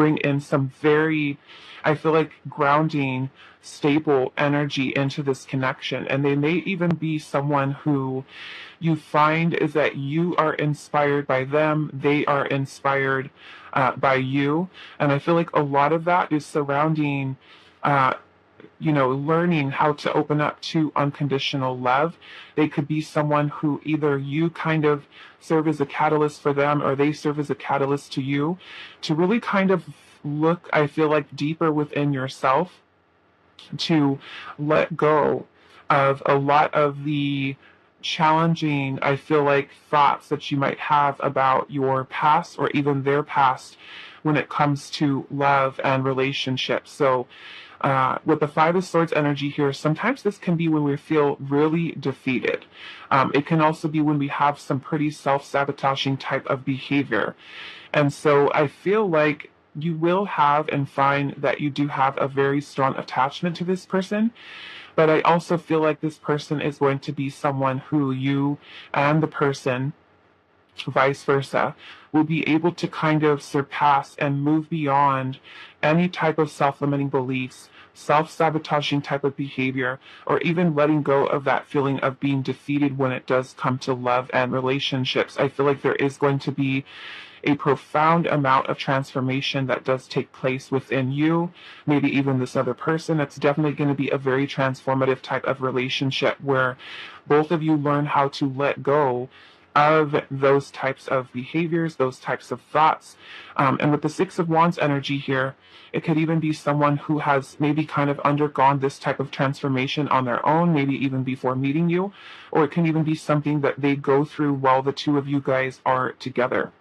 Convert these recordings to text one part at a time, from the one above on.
bring in some very, I feel like, grounding, stable energy into this connection. And they may even be someone who you find is that you are inspired by them, they are inspired by you. And I feel like a lot of that is surrounding learning how to open up to unconditional love. They could be someone who either you kind of serve as a catalyst for them, or they serve as a catalyst to you, to really kind of look, I feel like, deeper within yourself, to let go of a lot of the challenging, I feel like, thoughts that you might have about your past or even their past when it comes to love and relationships. So with the Five of Swords energy here, sometimes this can be when we feel really defeated. It can also be when we have some pretty self-sabotaging type of behavior. And so I feel like you will have and find that you do have a very strong attachment to this person. But I also feel like this person is going to be someone who you and the person, vice versa, will be able to kind of surpass and move beyond any type of self-limiting beliefs, self-sabotaging type of behavior, or even letting go of that feeling of being defeated when it does come to love and relationships. I feel like there is going to be a profound amount of transformation that does take place within you, maybe even this other person. It's definitely going to be a very transformative type of relationship where both of you learn how to let go of those types of behaviors, those types of thoughts. And with the Six of Wands energy here, it could even be someone who has maybe kind of undergone this type of transformation on their own, maybe even before meeting you, or it can even be something that they go through while the two of you guys are together.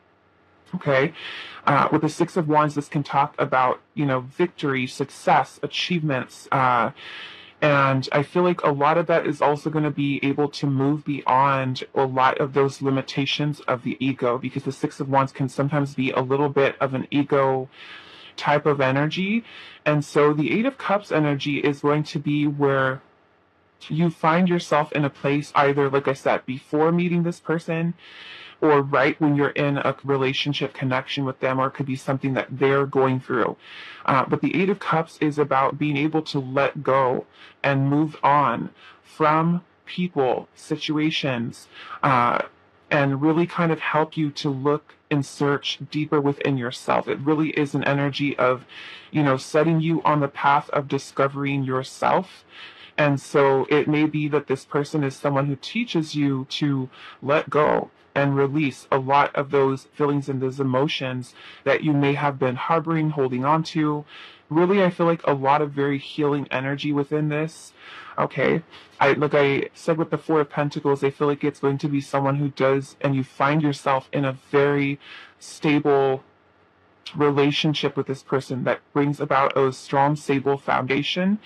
Okay, with the Six of Wands, this can talk about, victory, success, achievements, and I feel like a lot of that is also going to be able to move beyond a lot of those limitations of the ego, because the Six of Wands can sometimes be a little bit of an ego type of energy. And so the Eight of Cups energy is going to be where you find yourself in a place, either, like I said, before meeting this person, or right when you're in a relationship connection with them, or it could be something that they're going through. But the Eight of Cups is about being able to let go and move on from people, situations, and really kind of help you to look and search deeper within yourself. It really is an energy of, setting you on the path of discovering yourself. And so it may be that this person is someone who teaches you to let go and release a lot of those feelings and those emotions that you may have been harboring, holding on to. Really, I feel like a lot of very healing energy within this. Okay, like I said with the Four of Pentacles, I feel like it's going to be someone who does, and you find yourself in a very stable relationship with this person that brings about a strong, stable foundation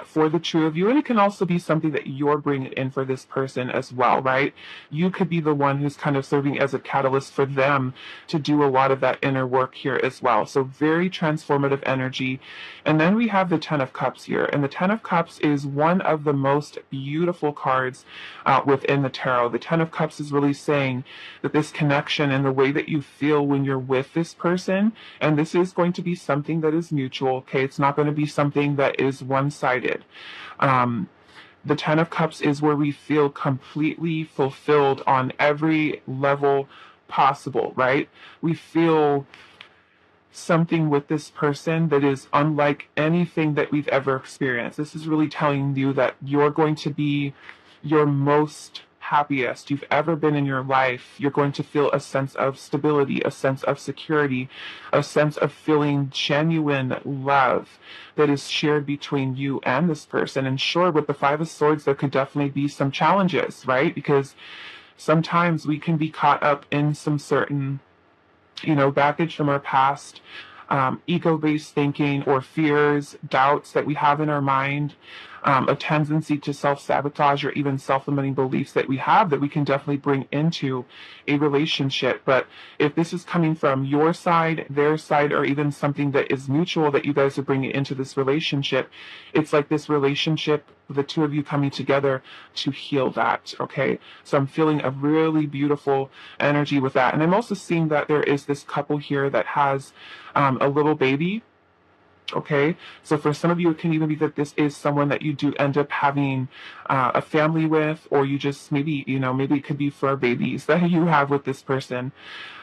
for the two of you. And it can also be something that you're bringing in for this person as well, right? You could be the one who's kind of serving as a catalyst for them to do a lot of that inner work here as well. So very transformative energy. And then we have the Ten of Cups here. And the Ten of Cups is one of the most beautiful cards within the tarot. The Ten of Cups is really saying that this connection and the way that you feel when you're with this person, and this is going to be something that is mutual, okay? It's not going to be something that is one-sided. The Ten of Cups is where we feel completely fulfilled on every level possible, right? We feel something with this person that is unlike anything that we've ever experienced. This is really telling you that you're going to be your most happiest you've ever been in your life. You're going to feel a sense of stability, a sense of security, a sense of feeling genuine love that is shared between you and this person. And sure, with the Five of Swords, there could definitely be some challenges, right? Because sometimes we can be caught up in some certain, baggage from our past, ego-based thinking or fears, doubts that we have in our mind. a tendency to self-sabotage or even self-limiting beliefs that we have that we can definitely bring into a relationship. But if this is coming from your side, their side, or even something that is mutual that you guys are bringing into this relationship, it's like this relationship, the two of you coming together to heal that, okay? So I'm feeling a really beautiful energy with that. And I'm also seeing that there is this couple here that has a little baby. Okay, so for some of you, it can even be that this is someone that you do end up having a family with, or you just maybe, maybe it could be for babies that you have with this person.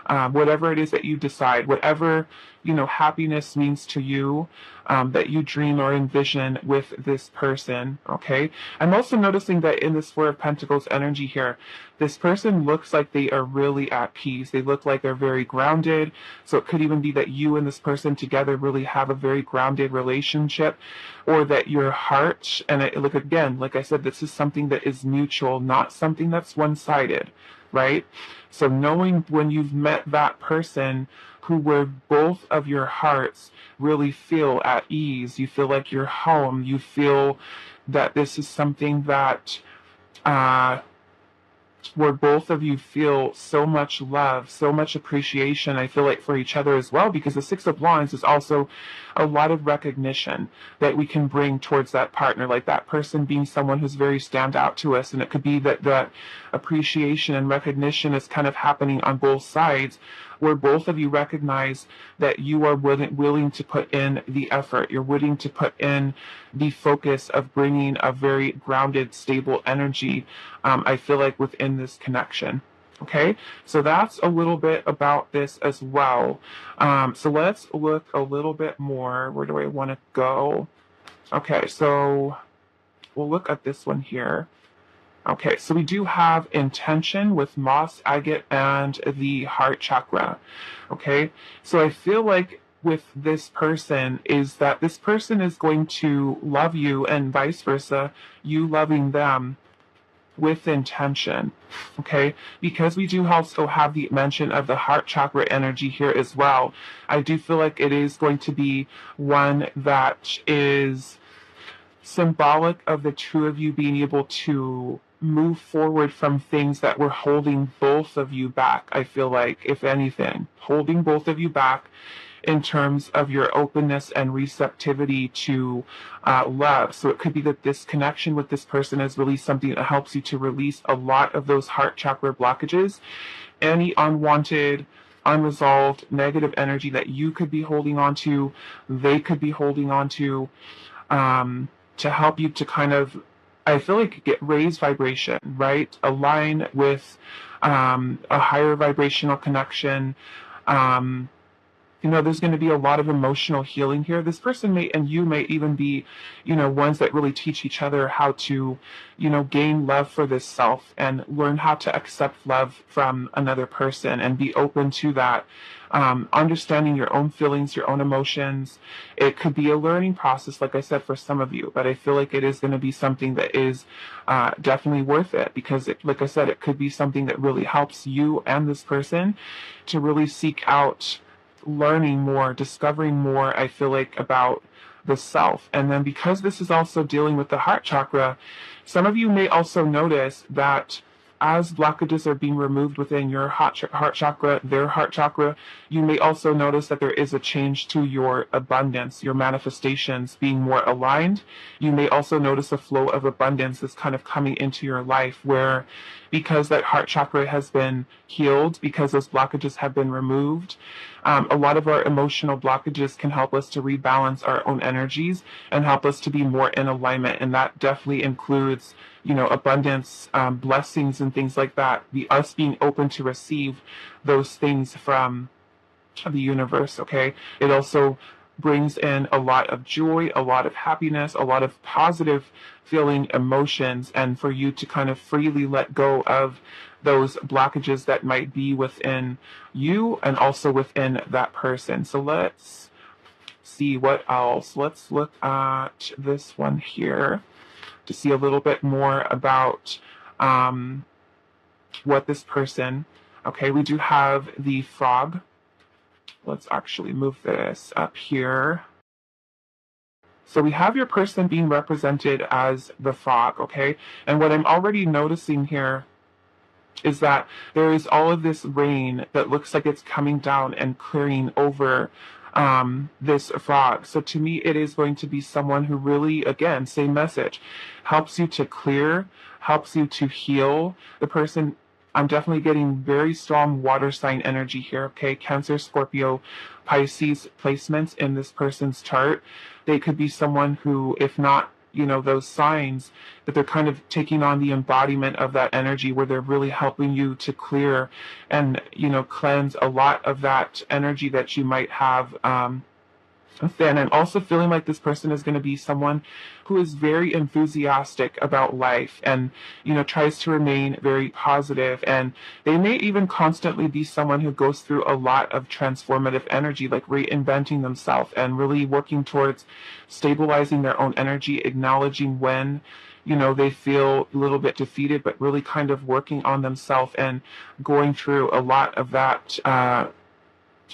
Whatever it is that you decide, whatever, happiness means to you, that you dream or envision with this person, okay? I'm also noticing that in this Four of Pentacles energy here, this person looks like they are really at peace. They look like they're very grounded. So it could even be that you and this person together really have a very grounded relationship, or that your heart, and look, again, like I said, this is something that is mutual, not something that's one-sided, right? So knowing when you've met that person where both of your hearts really feel at ease, you feel like you're home, you feel that this is something that where both of you feel so much love, so much appreciation, I feel like, for each other as well, because the Six of Wands is also a lot of recognition that we can bring towards that partner, like that person being someone who's very stand out to us. And it could be that that appreciation and recognition is kind of happening on both sides, where both of you recognize that you are willing to put in the effort. You're willing to put in the focus of bringing a very grounded, stable energy, I feel like, within this connection. Okay, so that's a little bit about this as well. So let's look a little bit more. Where do I want to go? Okay, so we'll look at this one here. Okay, so we do have intention with moss, agate, and the heart chakra. Okay, so I feel like with this person is that this person is going to love you and vice versa, you loving them with intention. Okay, because we do also have the mention of the heart chakra energy here as well. I do feel like it is going to be one that is symbolic of the two of you being able to move forward from things that were holding both of you back. I feel like, if anything, holding both of you back in terms of your openness and receptivity to love. So it could be that this connection with this person is really something that helps you to release a lot of those heart chakra blockages, any unwanted, unresolved negative energy that you could be holding on to, they could be holding on to help you to kind of, I feel like, get raised vibration, right? Align with a higher vibrational connection. There's going to be a lot of emotional healing here. This person may, and you may even be, ones that really teach each other how to, gain love for this self and learn how to accept love from another person and be open to that. Understanding your own feelings, your own emotions. It could be a learning process, like I said, for some of you, but I feel like it is going to be something that is definitely worth it, because like I said, it could be something that really helps you and this person to really seek out learning more, discovering more, I feel like, about the self. And then because this is also dealing with the heart chakra, some of you may also notice that as blockages are being removed within your heart chakra, their heart chakra, you may also notice that there is a change to your abundance, your manifestations being more aligned. You may also notice a flow of abundance that's kind of coming into your life, where because that heart chakra has been healed, because those blockages have been removed, a lot of our emotional blockages can help us to rebalance our own energies and help us to be more in alignment. And that definitely includes, abundance, blessings, and things like that. Us being open to receive those things from the universe, okay? It also brings in a lot of joy, a lot of happiness, a lot of positive feeling emotions, and for you to kind of freely let go of those blockages that might be within you and also within that person. So let's see what else. Let's look at this one here to see a little bit more about what this person, okay, we do have the frog. Let's actually move this up here So we have your person being represented as the frog, okay? And what I'm already noticing here is that there is all of this rain that looks like it's coming down and clearing over this frog. So to me, it is going to be someone who really, again, same message, helps you to clear, helps you to heal. The person, I'm definitely getting very strong water sign energy here, okay? Cancer, Scorpio, Pisces placements in this person's chart. They could be someone who, if not, those signs, that they're kind of taking on the embodiment of that energy where they're really helping you to clear and, cleanse a lot of that energy that you might have then. I'm also feeling like this person is going to be someone who is very enthusiastic about life and, tries to remain very positive. And they may even constantly be someone who goes through a lot of transformative energy, like reinventing themselves and really working towards stabilizing their own energy, acknowledging when they feel a little bit defeated, but really kind of working on themselves and going through a lot of that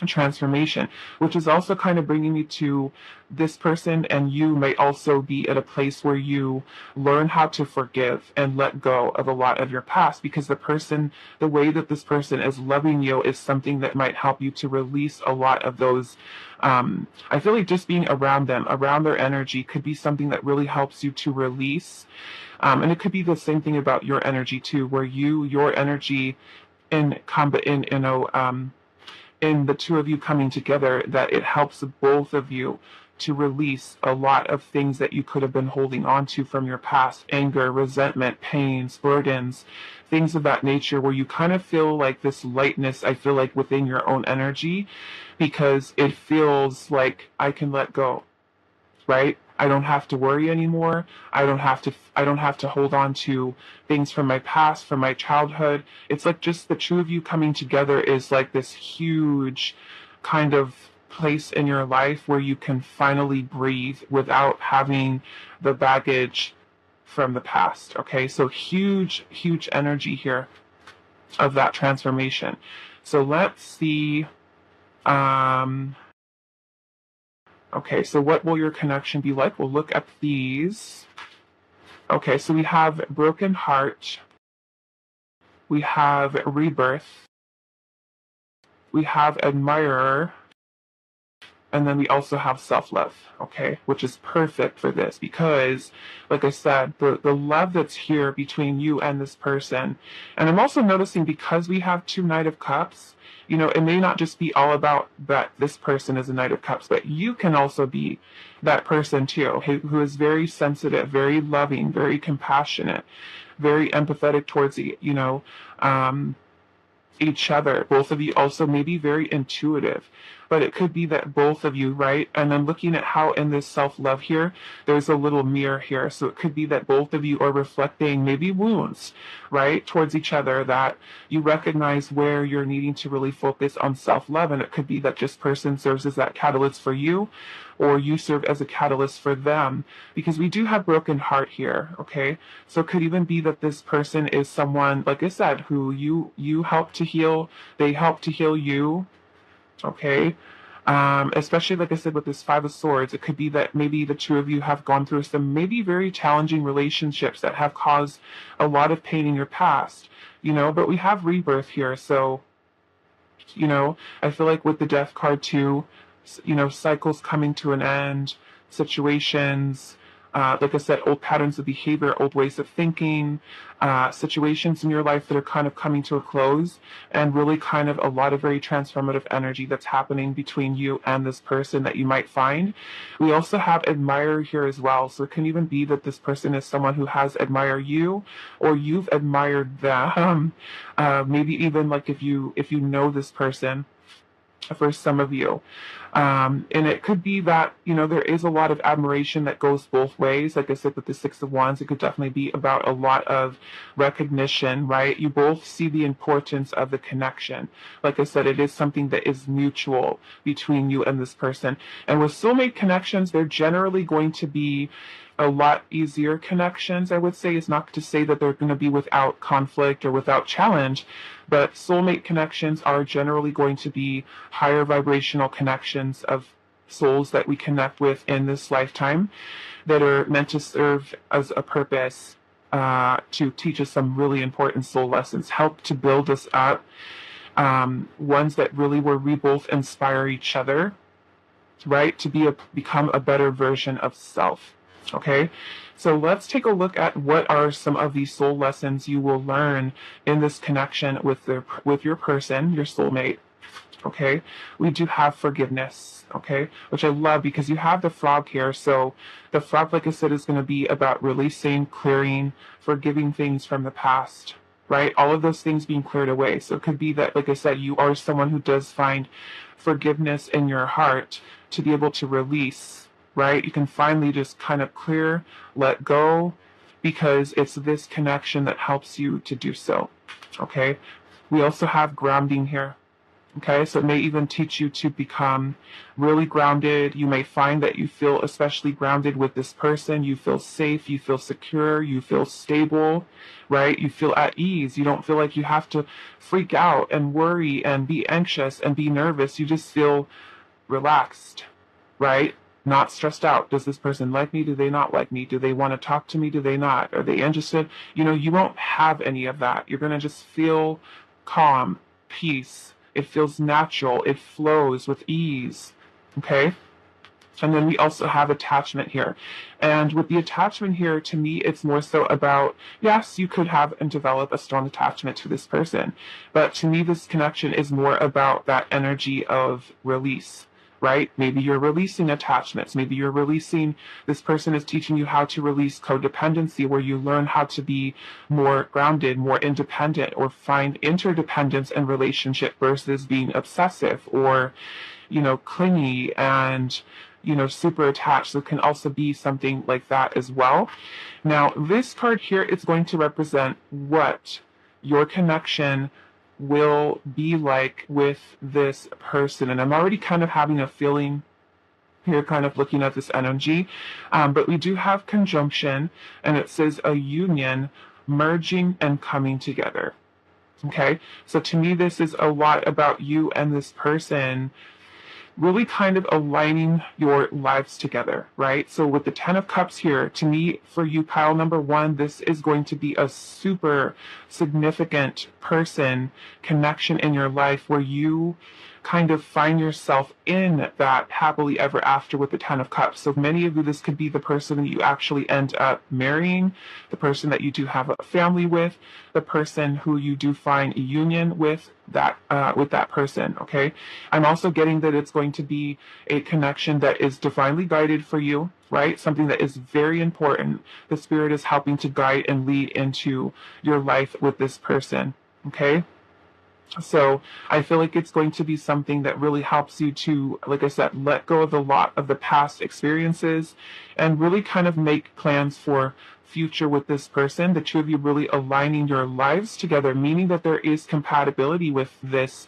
transformation, which is also kind of bringing me to this person and you may also be at a place where you learn how to forgive and let go of a lot of your past, because the way that this person is loving you is something that might help you to release a lot of those. I feel like just being around them, around their energy, could be something that really helps you to release. And it could be the same thing about your energy too, where your energy in the two of you coming together, that it helps both of you to release a lot of things that you could have been holding on to from your past: anger, resentment, pains, burdens, things of that nature, where you kind of feel like this lightness, I feel like, within your own energy, because it feels like I can let go, right? I don't have to worry anymore. I don't have to hold on to things from my past, from my childhood. It's like just the two of you coming together is like this huge kind of place in your life where you can finally breathe without having the baggage from the past. Okay, so huge energy here of that transformation. So let's see. Okay, so what will your connection be like? We'll look at these. Okay, so we have broken heart, we have rebirth, we have admirer, and then we also have self-love, okay, which is perfect for this because, like I said, the love that's here between you and this person. And I'm also noticing, because we have two Knight of Cups, it may not just be all about that this person is a Knight of Cups, but you can also be that person too, who is very sensitive, very loving, very compassionate, very empathetic towards each other. Both of you also may be very intuitive, but it could be that both of you, right? And then looking at how in this self-love here, there's a little mirror here. So it could be that both of you are reflecting maybe wounds, right, towards each other, that you recognize where you're needing to really focus on self-love. And it could be that this person serves as that catalyst for you, or you serve as a catalyst for them, because we do have broken heart here, okay? So it could even be that this person is someone, like I said, who you help to heal, they help to heal you, okay? Especially, like I said, with this Five of Swords, it could be that maybe the two of you have gone through some maybe very challenging relationships that have caused a lot of pain in your past, but we have rebirth here. So, I feel like with the Death card too, cycles coming to an end, situations, like I said, old patterns of behavior, old ways of thinking, situations in your life that are kind of coming to a close, and really kind of a lot of very transformative energy that's happening between you and this person that you might find. We also have admirer here as well. So it can even be that this person is someone who has admired you, or you've admired them. Maybe even like if you know this person, for some of you. And it could be that, there is a lot of admiration that goes both ways. Like I said, with the Six of Wands, it could definitely be about a lot of recognition, right? You both see the importance of the connection. Like I said, it is something that is mutual between you and this person. And with soulmate connections, they're generally going to be a lot easier connections, I would say. It's not to say that they're going to be without conflict or without challenge, but soulmate connections are generally going to be higher vibrational connections of souls that we connect with in this lifetime that are meant to serve as a purpose to teach us some really important soul lessons, help to build us up, ones that really where we both inspire each other, right, to become a better version of self. Okay, so let's take a look at what are some of these soul lessons you will learn in this connection with your person, your soulmate. Okay, we do have forgiveness, okay, which I love because you have the frog here. So the frog, like I said, is going to be about releasing, clearing, forgiving things from the past, right? All of those things being cleared away. So it could be that, like I said, you are someone who does find forgiveness in your heart to be able to release, right? You can finally just kind of clear, let go, because it's this connection that helps you to do so, okay? We also have grounding here. Okay, so it may even teach you to become really grounded. You may find that you feel especially grounded with this person. You feel safe, you feel secure, you feel stable, right? You feel at ease. You don't feel like you have to freak out and worry and be anxious and be nervous. You just feel relaxed, right? Not stressed out. Does this person like me? Do they not like me? Do they want to talk to me? Do they not? Are they interested? You know, you won't have any of that. You're going to just feel calm, peace. It feels natural. It flows with ease. Okay? And then we also have attachment here. And with the attachment here, to me, it's more so about, yes, you could have and develop a strong attachment to this person. But to me, this connection is more about that energy of release, right? Maybe you're releasing attachments. Maybe you're releasing, this person is teaching you how to release codependency, where you learn how to be more grounded, more independent, or find interdependence in relationship versus being obsessive or, you know, clingy and, you know, super attached. So it can also be something like that as well. Now, this card here is going to represent what your connection will be like with this person. And I'm already kind of having a feeling here, kind of looking at this energy. But we do have conjunction, and it says a union, merging and coming together. Okay, so to me, this is a lot about you and this person really kind of aligning your lives together, right? So with the 10 of Cups here, to me, for you, pile number one, this is going to be a super significant person connection in your life where you kind of find yourself in that happily ever after with the 10 of Cups. So many of you, this could be the person that you actually end up marrying, the person that you do have a family with, the person who you do find a union with that person, okay? I'm also getting that it's going to be a connection that is divinely guided for you, right? Something that is very important. The Spirit is helping to guide and lead into your life with this person, okay? So I feel like it's going to be something that really helps you to, like I said, let go of a lot of the past experiences and really kind of make plans for future with this person. The two of you really aligning your lives together, meaning that there is compatibility with this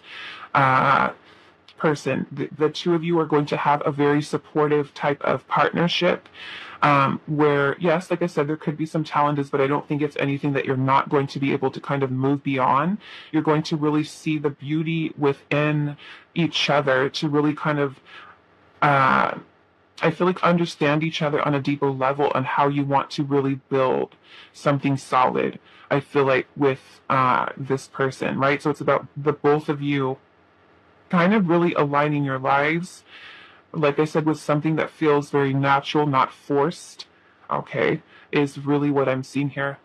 person. The two of you are going to have a very supportive type of partnership. Where, yes, like I said, there could be some challenges, but I don't think it's anything that you're not going to be able to kind of move beyond. You're going to really see the beauty within each other to really kind of, I feel like, understand each other on a deeper level on how you want to really build something solid, I feel like, with this person, right? So it's about the both of you kind of really aligning your lives, like I said, with something that feels very natural, not forced, okay, is really what I'm seeing here.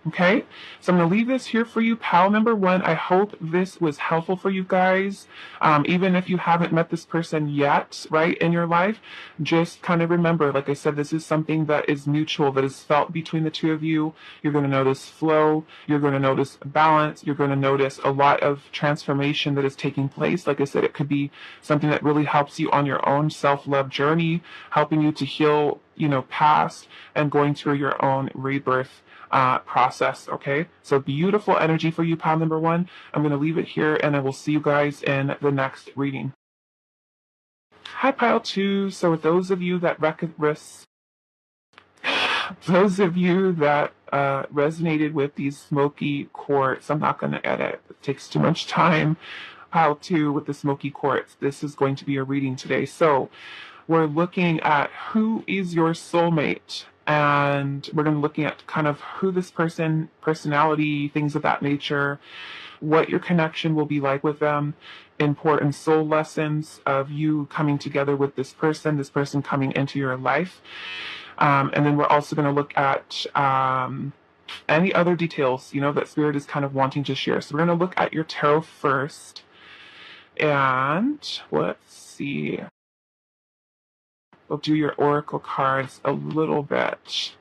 Okay, so I'm going to leave this here for you, pal number one. I hope this was helpful for you guys. Even if you haven't met this person yet, right, in your life, just kind of remember, like I said, this is something that is mutual, that is felt between the two of you. You're going to notice flow. You're going to notice balance. You're going to notice a lot of transformation that is taking place. Like I said, it could be something that really helps you on your own self-love journey, helping you to heal, you know, past and going through your own rebirth process, okay? So beautiful energy for you, pile number one. I'm going to leave it here, and I will see you guys in the next reading. Hi, pile two. So with those of you that resonated with these smoky quartz, I'm not going to edit. It takes too much time. Pile two with the smoky quartz. This is going to be a reading today. So we're looking at who is your soulmate. And we're going to be looking at kind of who this person, personality, things of that nature, what your connection will be like with them, important soul lessons of you coming together with this person coming into your life. And then we're also going to look at any other details, that Spirit is kind of wanting to share. So we're going to look at your tarot first. And let's see. We'll do your oracle cards a little bit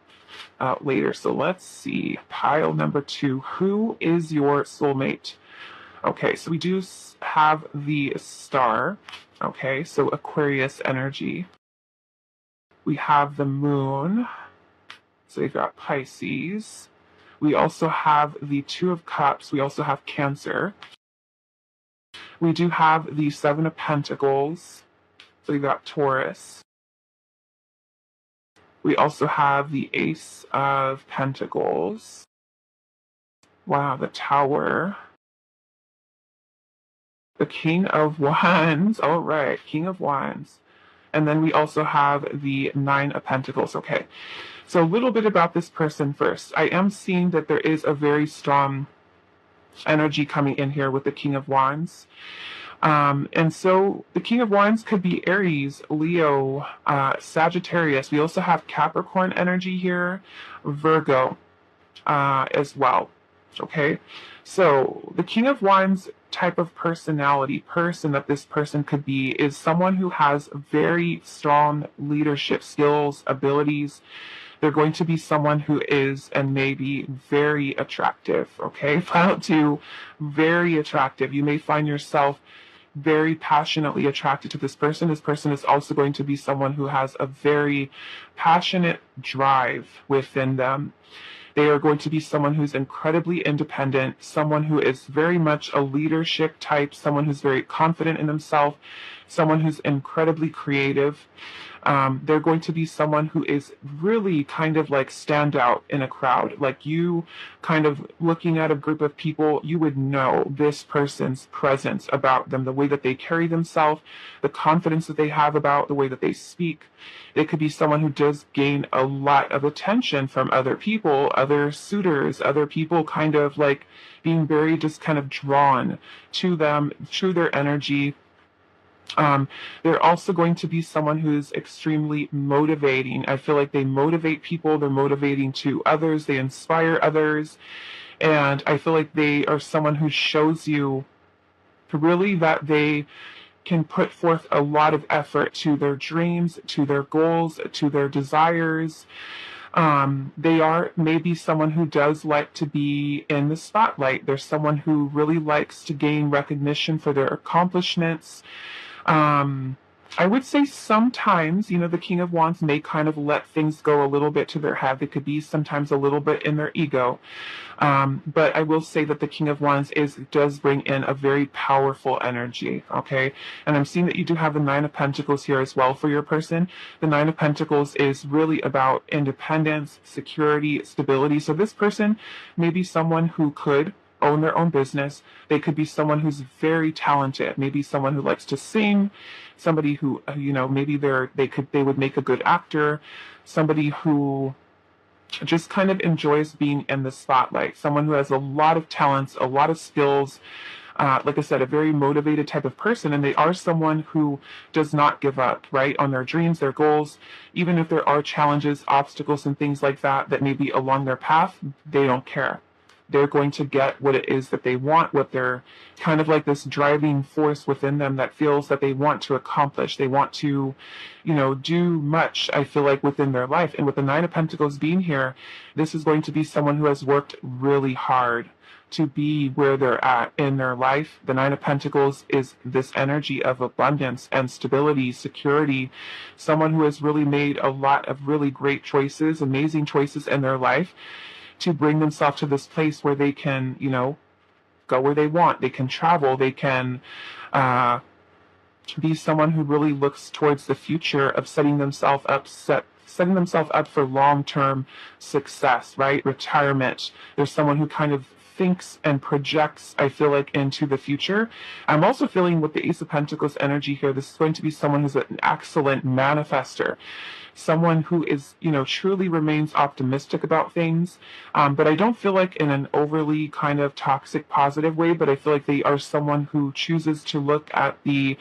later. So let's see. Pile number 2. Who is your soulmate? Okay, so we do have the star. Okay, so Aquarius energy. We have the moon. So you've got Pisces. We also have the 2 of Cups. We also have Cancer. We do have the 7 of Pentacles. So you've got Taurus. We also have the Ace of Pentacles. Wow, the Tower. The King of Wands. All right, King of Wands. And then we also have the 9 of Pentacles. Okay, so a little bit about this person first. I am seeing that there is a very strong energy coming in here with the King of Wands. And so the King of Wands could be Aries, Leo, Sagittarius. We also have Capricorn energy here, Virgo as well. Okay, so the King of Wands type of person that this person could be is someone who has very strong leadership skills, abilities. They're going to be someone who is and may be very attractive. Okay, file 2, very attractive. You may find yourself very passionately attracted to this person. This person is also going to be someone who has a very passionate drive within them. They are going to be someone who's incredibly independent, someone who is very much a leadership type, someone who's very confident in themselves, someone who's incredibly creative. They're going to be someone who is really kind of like stand out in a crowd. Like you kind of looking at a group of people, you would know this person's presence about them, the way that they carry themselves, the confidence that they have about the way that they speak. It could be someone who does gain a lot of attention from other people, other suitors, other people kind of like being very just kind of drawn to them, to their energy. They're also going to be someone who's extremely motivating. I feel like they motivate people, they're motivating to others, they inspire others, and I feel like they are someone who shows you really that they can put forth a lot of effort to their dreams, to their goals, to their desires. They are maybe someone who does like to be in the spotlight. They're someone who really likes to gain recognition for their accomplishments. I would say sometimes, the King of Wands may kind of let things go a little bit to their head. They could be sometimes a little bit in their ego. But I will say that the King of Wands does bring in a very powerful energy, okay? And I'm seeing that you do have the 9 of Pentacles here as well for your person. The 9 of Pentacles is really about independence, security, stability. So this person may be someone who could own their own business. They could be someone who's very talented, maybe someone who likes to sing, somebody who maybe they would make a good actor, somebody who just kind of enjoys being in the spotlight, someone who has a lot of talents, a lot of skills, like I said, a very motivated type of person. And they are someone who does not give up, right, on their dreams, their goals. Even if there are challenges, obstacles, and things like that may be along their path, they don't care. They're going to get what it is that they want, what they're kind of like this driving force within them that feels that they want to accomplish. They want to, do much, I feel like, within their life. And with the 9 of Pentacles being here, this is going to be someone who has worked really hard to be where they're at in their life. The 9 of Pentacles is this energy of abundance and stability, security, someone who has really made a lot of really great choices, amazing choices in their life, to bring themselves to this place where they can, go where they want. They can travel. They can be someone who really looks towards the future of setting themselves up for long-term success, right? Retirement. There's someone who kind of thinks and projects, I feel like, into the future. I'm also feeling with the Ace of Pentacles energy here, this is going to be someone who's an excellent manifester, someone who is, truly remains optimistic about things. But I don't feel like in an overly kind of toxic positive way, but I feel like they are someone who chooses to look at the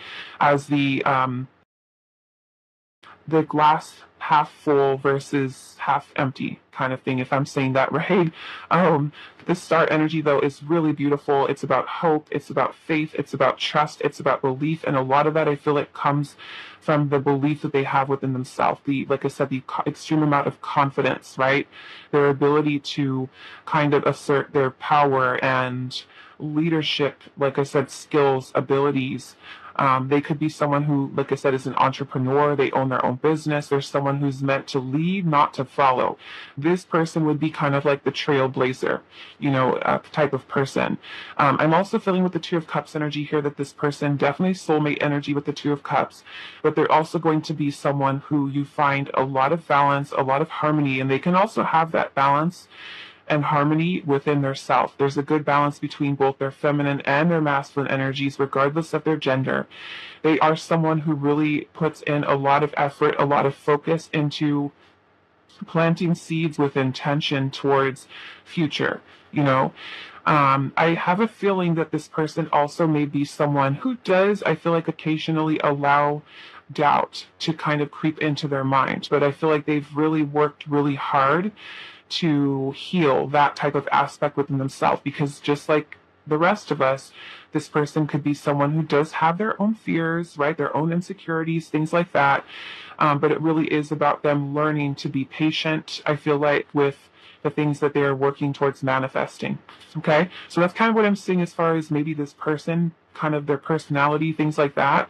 glass half full versus half empty kind of thing, if I'm saying that right. This star energy, though, is really beautiful. It's about hope, it's about faith, it's about trust, it's about belief, and a lot of that I feel like comes from the belief that they have within themselves. Like I said, the extreme amount of confidence, right? Their ability to kind of assert their power and leadership, like I said, skills, abilities. They could be someone who, like I said, is an entrepreneur. They own their own business. There's someone who's meant to lead, not to follow. This person would be kind of like the trailblazer, type of person. I'm also feeling with the Two of Cups energy here that this person, definitely soulmate energy with the Two of Cups, but they're also going to be someone who you find a lot of balance, a lot of harmony, and they can also have that balance and harmony within their self. There's a good balance between both their feminine and their masculine energies, regardless of their gender. They are someone who really puts in a lot of effort, a lot of focus into planting seeds with intention towards future, I have a feeling that this person also may be someone who does, I feel like, occasionally allow doubt to kind of creep into their mind, but I feel like they've really worked really hard to heal that type of aspect within themselves, because just like the rest of us, this person could be someone who does have their own fears, right? Their own insecurities, things like that. But it really is about them learning to be patient, I feel like, with the things that they are working towards manifesting. Okay? So that's kind of what I'm seeing as far as maybe this person, kind of their personality, things like that.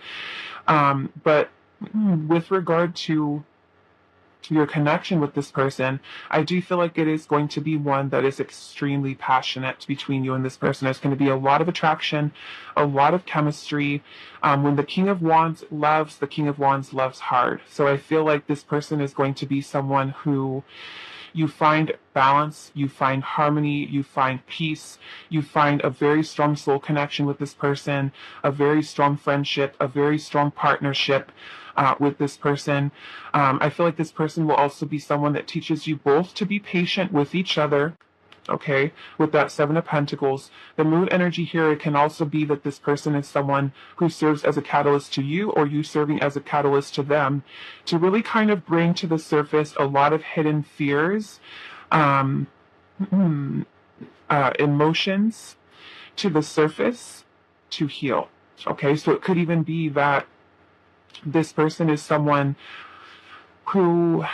But with regard to your connection with this person, I do feel like it is going to be one that is extremely passionate between you and this person. There's going to be a lot of attraction, a lot of chemistry. When the King of Wands loves, the King of Wands loves hard. So I feel like this person is going to be someone who you find balance, you find harmony, you find peace, you find a very strong soul connection with this person, a very strong friendship, a very strong partnership with this person. I feel like this person will also be someone that teaches you both to be patient with each other. Okay, with that Seven of Pentacles, the Moon energy here, it can also be that this person is someone who serves as a catalyst to you, or you serving as a catalyst to them, to really kind of bring to the surface a lot of hidden fears, emotions to the surface to heal. Okay, so it could even be that this person is someone who,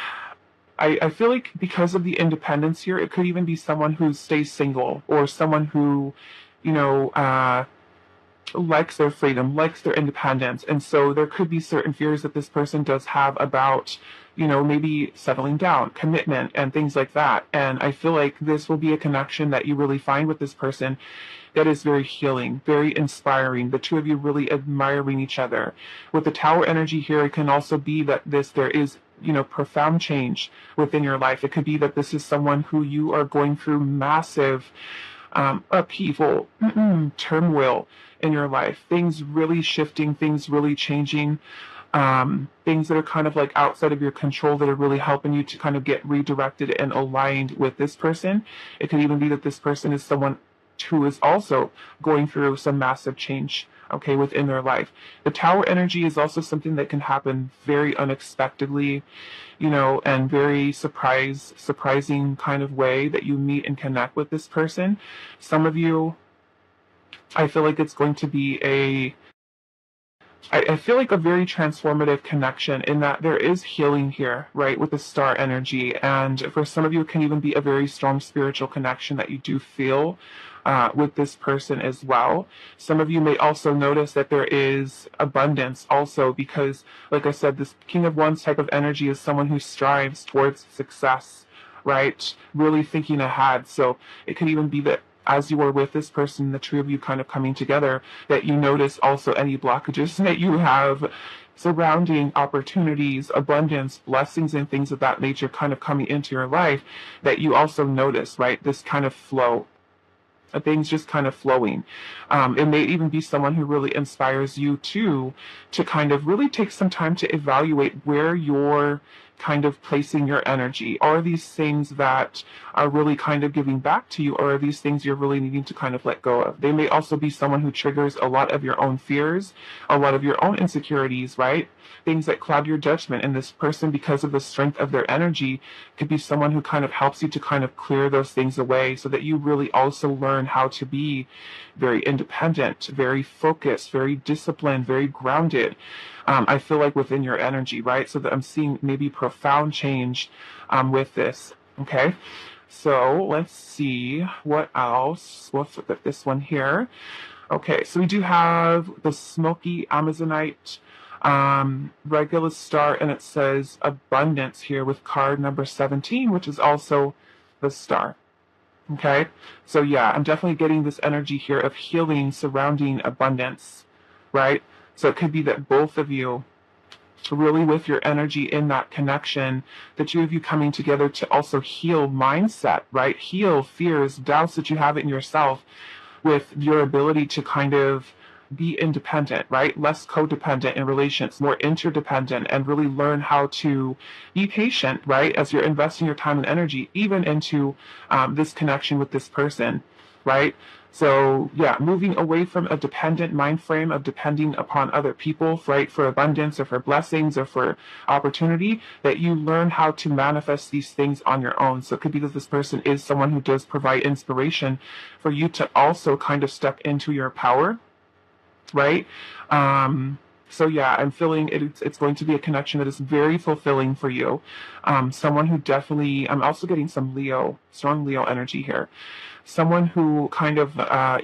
I feel like because of the independence here, it could even be someone who stays single, or someone who, likes their freedom, likes their independence. And so there could be certain fears that this person does have about, maybe settling down, commitment, and things like that. And I feel like this will be a connection that you really find with this person that is very healing, very inspiring. The two of you really admiring each other. With the Tower energy here, it can also be that there is, profound change within your life. It could be that this is someone who you are going through massive upheaval, turmoil in your life. Things really shifting, things really changing. Things that are kind of like outside of your control that are really helping you to kind of get redirected and aligned with this person. It could even be that this person is someone who is also going through some massive change, okay, within their life. The Tower energy is also something that can happen very unexpectedly, and very surprising kind of way that you meet and connect with this person. Some of you, I feel like it's going to be I feel like a very transformative connection, in that there is healing here, right, with the Star energy. And for some of you, it can even be a very strong spiritual connection that you do feel with this person as well. Some of you may also notice that there is abundance also, because, like I said, this King of Wands type of energy is someone who strives towards success, right? Really thinking ahead. So it could even be that as you are with this person, the two of you kind of coming together, that you notice also any blockages that you have surrounding opportunities, abundance, blessings, and things of that nature kind of coming into your life, that you also notice, right? This kind of flow. things just kind of flowing. It may even be someone who really inspires you too, to kind of really take some time to evaluate where you're kind of placing your energy. Are these things that are really kind of giving back to you, or are these things you're really needing to kind of let go of? They may also be someone who triggers a lot of your own fears, a lot of your own insecurities, right? Things that cloud your judgment. And this person, because of the strength of their energy, could be someone who kind of helps you to kind of clear those things away, so that you really also learn how to be very independent, very focused, very disciplined, very grounded. I feel like within your energy, right? So that I'm seeing maybe profound change with this. Okay. So let's see what else. Let's look at this one here. Okay, so we do have the smoky Amazonite regular star, and it says abundance here with card number 17, which is also the star. Okay, so yeah, I'm definitely getting this energy here of healing surrounding abundance, right? So it could be that both of you, really with your energy in that connection, the two of you coming together to also heal mindset, right? Heal fears, doubts that you have in yourself, with your ability to kind of be independent, right? Less codependent in relations, more interdependent, and really learn how to be patient, right? As you're investing your time and energy, even into this connection with this person, right? So yeah, moving away from a dependent mind frame of depending upon other people, right, for abundance or for blessings or for opportunity, that you learn how to manifest these things on your own. So it could be that this person is someone who does provide inspiration for you to also kind of step into your power, right? So yeah, I'm feeling it's going to be a connection that is very fulfilling for you. Someone who definitely, I'm also getting some Leo, strong Leo energy here. Someone who kind of,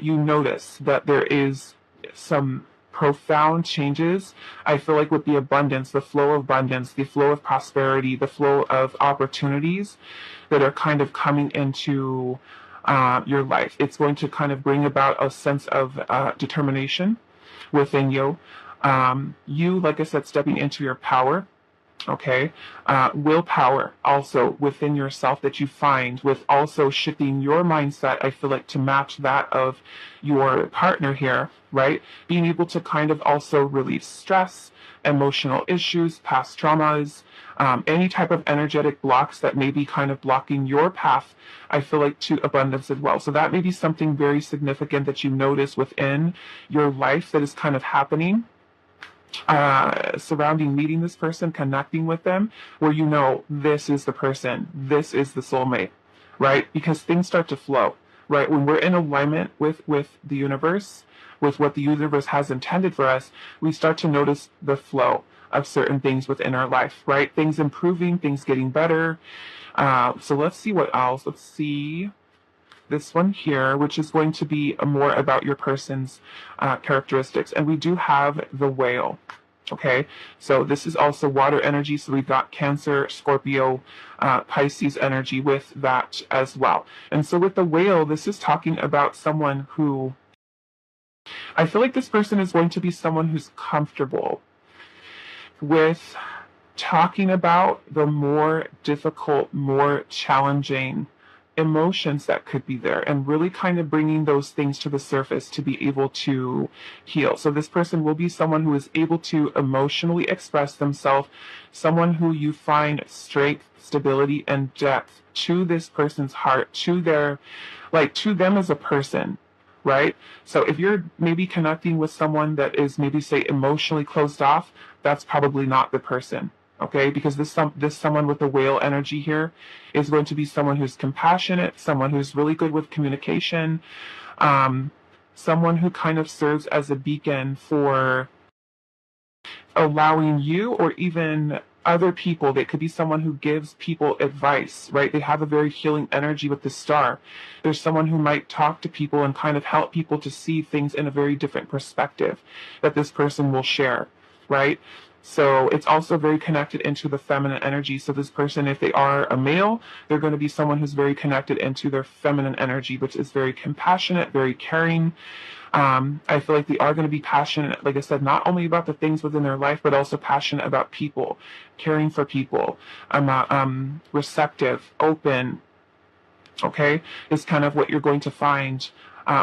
you notice that there is some profound changes. I feel like with the abundance, the flow of abundance, the flow of prosperity, the flow of opportunities that are kind of coming into your life. It's going to kind of bring about a sense of determination within you. You, like I said, stepping into your power. Okay. Willpower also within yourself that you find, with also shifting your mindset, I feel like, to match that of your partner here, right? Being able to kind of also release stress, emotional issues, past traumas, any type of energetic blocks that may be kind of blocking your path, I feel like, to abundance as well. So that may be something very significant that you notice within your life that is kind of happening surrounding meeting this person, connecting with them, where you know this is the person, this is the soulmate, right? Because things start to flow, right? When we're in alignment with the universe, with what the universe has intended for us, we start to notice the flow of certain things within our life, right? Things improving, things getting better. So let's see what else. Let's see this one here, which is going to be more about your person's characteristics. And we do have the whale. Okay, so this is also water energy. So we've got Cancer, Scorpio, Pisces energy with that as well. And so with the whale, this is talking about someone who, I feel like this person is going to be someone who's comfortable with talking about the more difficult, more challenging emotions that could be there, and really kind of bringing those things to the surface to be able to heal. So this person will be someone who is able to emotionally express themselves, someone who you find strength, stability, and depth to this person's heart, to their, like, to them as a person, right? So if you're maybe connecting with someone that is maybe, say, emotionally closed off, that's probably not the person. Okay, because this someone with the whale energy here is going to be someone who's compassionate, someone who's really good with communication, someone who kind of serves as a beacon for allowing you, or even other people. They could be someone who gives people advice, right? They have a very healing energy with the star. There's someone who might talk to people and kind of help people to see things in a very different perspective that this person will share, right? So it's also very connected into the feminine energy. So this person, if they are a male, they're going to be someone who's very connected into their feminine energy, which is very compassionate, very caring. I feel like they are going to be passionate, like I said, not only about the things within their life, but also passionate about people, caring for people, receptive, open. Okay, is kind of what you're going to find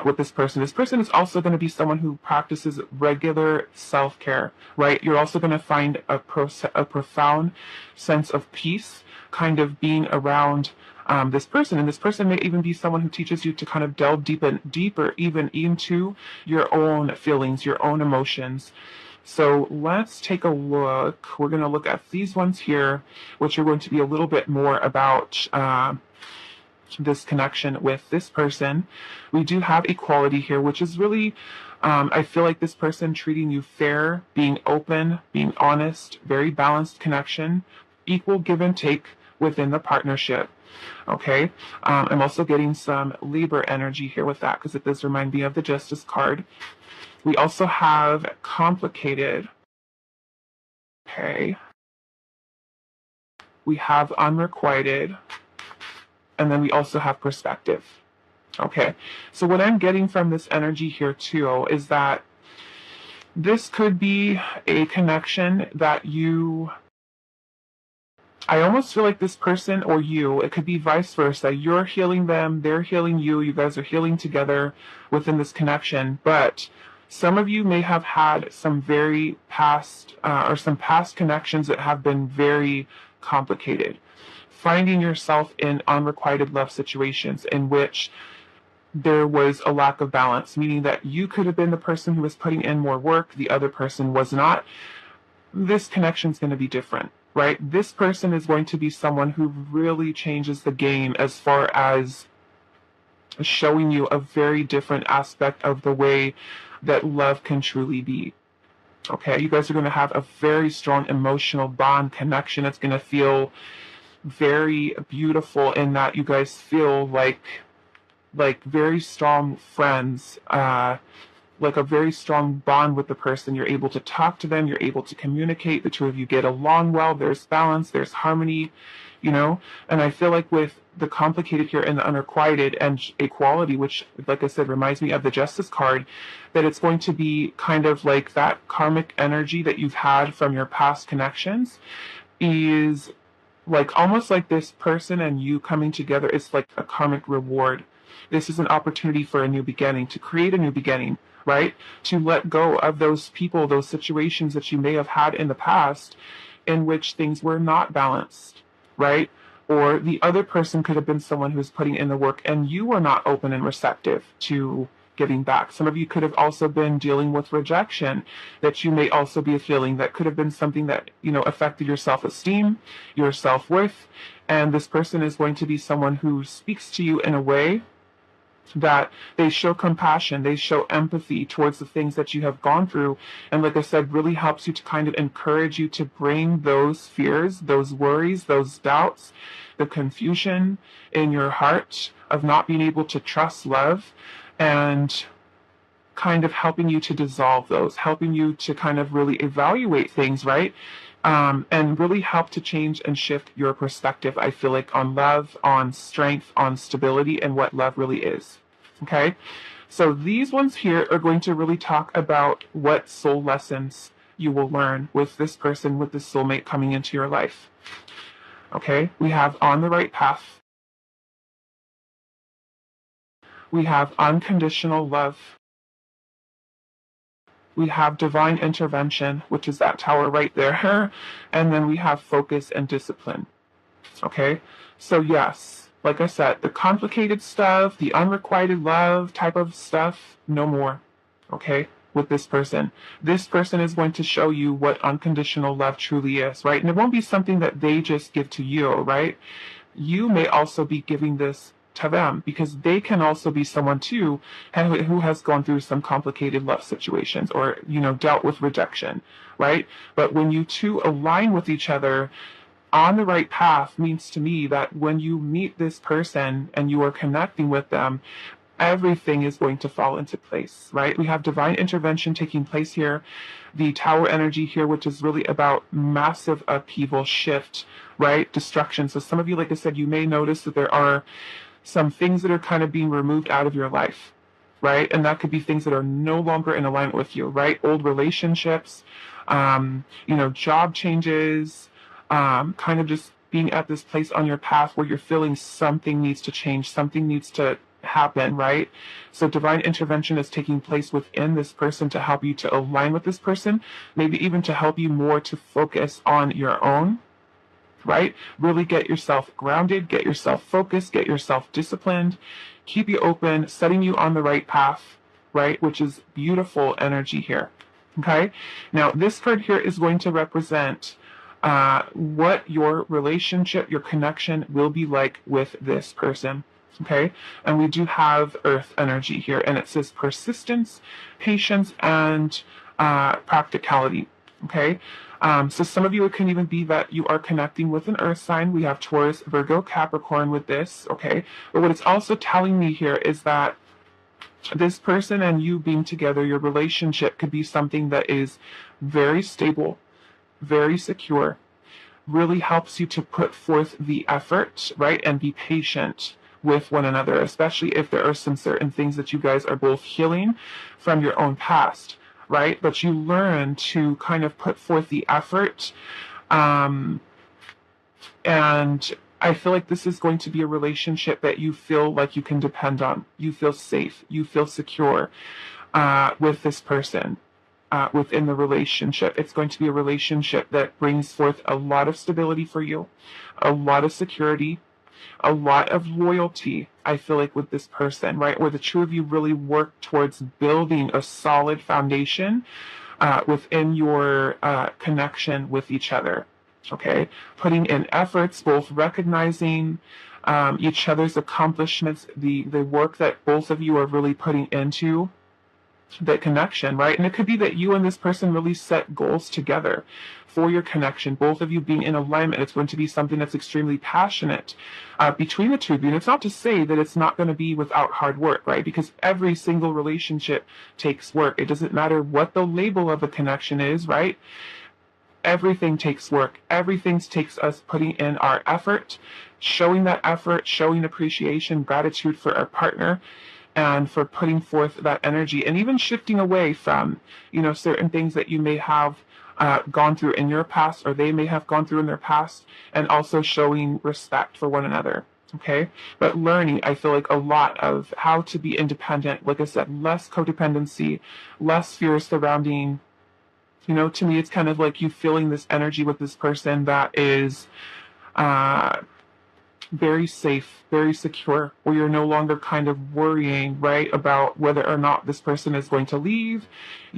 with this person. This person is also going to be someone who practices regular self-care, right? You're also going to find a profound sense of peace kind of being around this person. And this person may even be someone who teaches you to kind of delve deeper even into your own feelings, your own emotions. So let's take a look. We're going to look at these ones here, which are going to be a little bit more about this connection with this person. We do have equality here, which is really, I feel like this person treating you fair, being open, being honest, very balanced connection, equal give and take within the partnership. Okay, I'm also getting some Libra energy here with that because it does remind me of the Justice card. We also have complicated. Okay. We have unrequited. And then we also have perspective. Okay. So what I'm getting from this energy here too is that this could be a connection that I almost feel like this person or you, it could be vice versa. You're healing them, they're healing you, you guys are healing together within this connection. But some of you may have had some very past or some past connections that have been very complicated. Finding yourself in unrequited love situations in which there was a lack of balance, meaning that you could have been the person who was putting in more work, the other person was not. This connection is going to be different, right? This person is going to be someone who really changes the game as far as showing you a very different aspect of the way that love can truly be. Okay, you guys are going to have a very strong emotional bond connection. It's going to feel very beautiful in that you guys feel like very strong friends, like a very strong bond with the person. You're able to talk to them, you're able to communicate, the two of you get along well, there's balance, there's harmony, you know? And I feel like with the complicated here and the unrequited and equality, which, like I said, reminds me of the Justice card, that it's going to be kind of like that karmic energy that you've had from your past connections is like almost like this person and you coming together. It's like a karmic reward. This is an opportunity for a new beginning, to create a new beginning, right? To let go of those people, those situations that you may have had in the past in which things were not balanced, right? Or the other person could have been someone who's putting in the work and you were not open and receptive to giving back. Some of you could have also been dealing with rejection that you may also be feeling. That could have been something that, you know, affected your self-esteem, your self-worth. And this person is going to be someone who speaks to you in a way that they show compassion, they show empathy towards the things that you have gone through. And like I said, really helps you to kind of encourage you to bring those fears, those worries, those doubts, the confusion in your heart of not being able to trust love, and kind of helping you to dissolve those, helping you to kind of really evaluate things, right? And really help to change and shift your perspective, I feel like, on love, on strength, on stability, and what love really is. Okay? So these ones here are going to really talk about what soul lessons you will learn with this person, with this soulmate coming into your life. Okay? We have on the right path. We have unconditional love. We have divine intervention, which is that tower right there. And then we have focus and discipline. Okay? So yes, like I said, the complicated stuff, the unrequited love type of stuff, no more. Okay? With this person. This person is going to show you what unconditional love truly is, right? And it won't be something that they just give to you, right? You may also be giving this to them, because they can also be someone too who has gone through some complicated love situations or, you know, dealt with rejection, right? But when you two align with each other on the right path, means to me that when you meet this person and you are connecting with them, everything is going to fall into place, right? We have divine intervention taking place here, the tower energy here, which is really about massive upheaval, shift, right? Destruction. So some of you, like I said, you may notice that there are some things that are kind of being removed out of your life, right? And that could be things that are no longer in alignment with you, right? Old relationships, you know, job changes, kind of just being at this place on your path where you're feeling something needs to change, something needs to happen, right? So divine intervention is taking place within this person to help you to align with this person, maybe even to help you more to focus on your own, right? Really get yourself grounded, get yourself focused, get yourself disciplined, keep you open, setting you on the right path, right? Which is beautiful energy here. Okay. Now, this card here is going to represent what your relationship, your connection will be like with this person. Okay. And we do have earth energy here, and it says persistence, patience, and practicality. Okay. So some of you, it can even be that you are connecting with an earth sign. We have Taurus, Virgo, Capricorn with this. Okay. But what it's also telling me here is that this person and you being together, your relationship could be something that is very stable, very secure, really helps you to put forth the effort, right? And be patient with one another, especially if there are some certain things that you guys are both healing from your own past, right? But you learn to kind of put forth the effort. And I feel like this is going to be a relationship that you feel like you can depend on. You feel safe. You feel secure with this person. Within the relationship, it's going to be a relationship that brings forth a lot of stability for you, a lot of security, a lot of loyalty. I feel like with this person, right, where the two of you really work towards building a solid foundation within your connection with each other. Okay, putting in efforts, both recognizing each other's accomplishments, the work that both of you are really putting into that connection, right? And it could be that you and this person really set goals together for your connection, both of you being in alignment. It's going to be something that's extremely passionate between the two of you. And it's not to say that it's not going to be without hard work, right? Because every single relationship takes work. It doesn't matter what the label of a connection is, right? Everything takes work. Everything takes us putting in our effort, showing that effort, showing appreciation, gratitude for our partner, and for putting forth that energy, and even shifting away from, certain things that you may have gone through in your past, or they may have gone through in their past, and also showing respect for one another. Okay. But learning, I feel like, a lot of how to be independent. Like I said, less codependency, less fear surrounding. To me, it's kind of like you feeling this energy with this person that is very safe, very secure, where you're no longer kind of worrying, right, about whether or not this person is going to leave,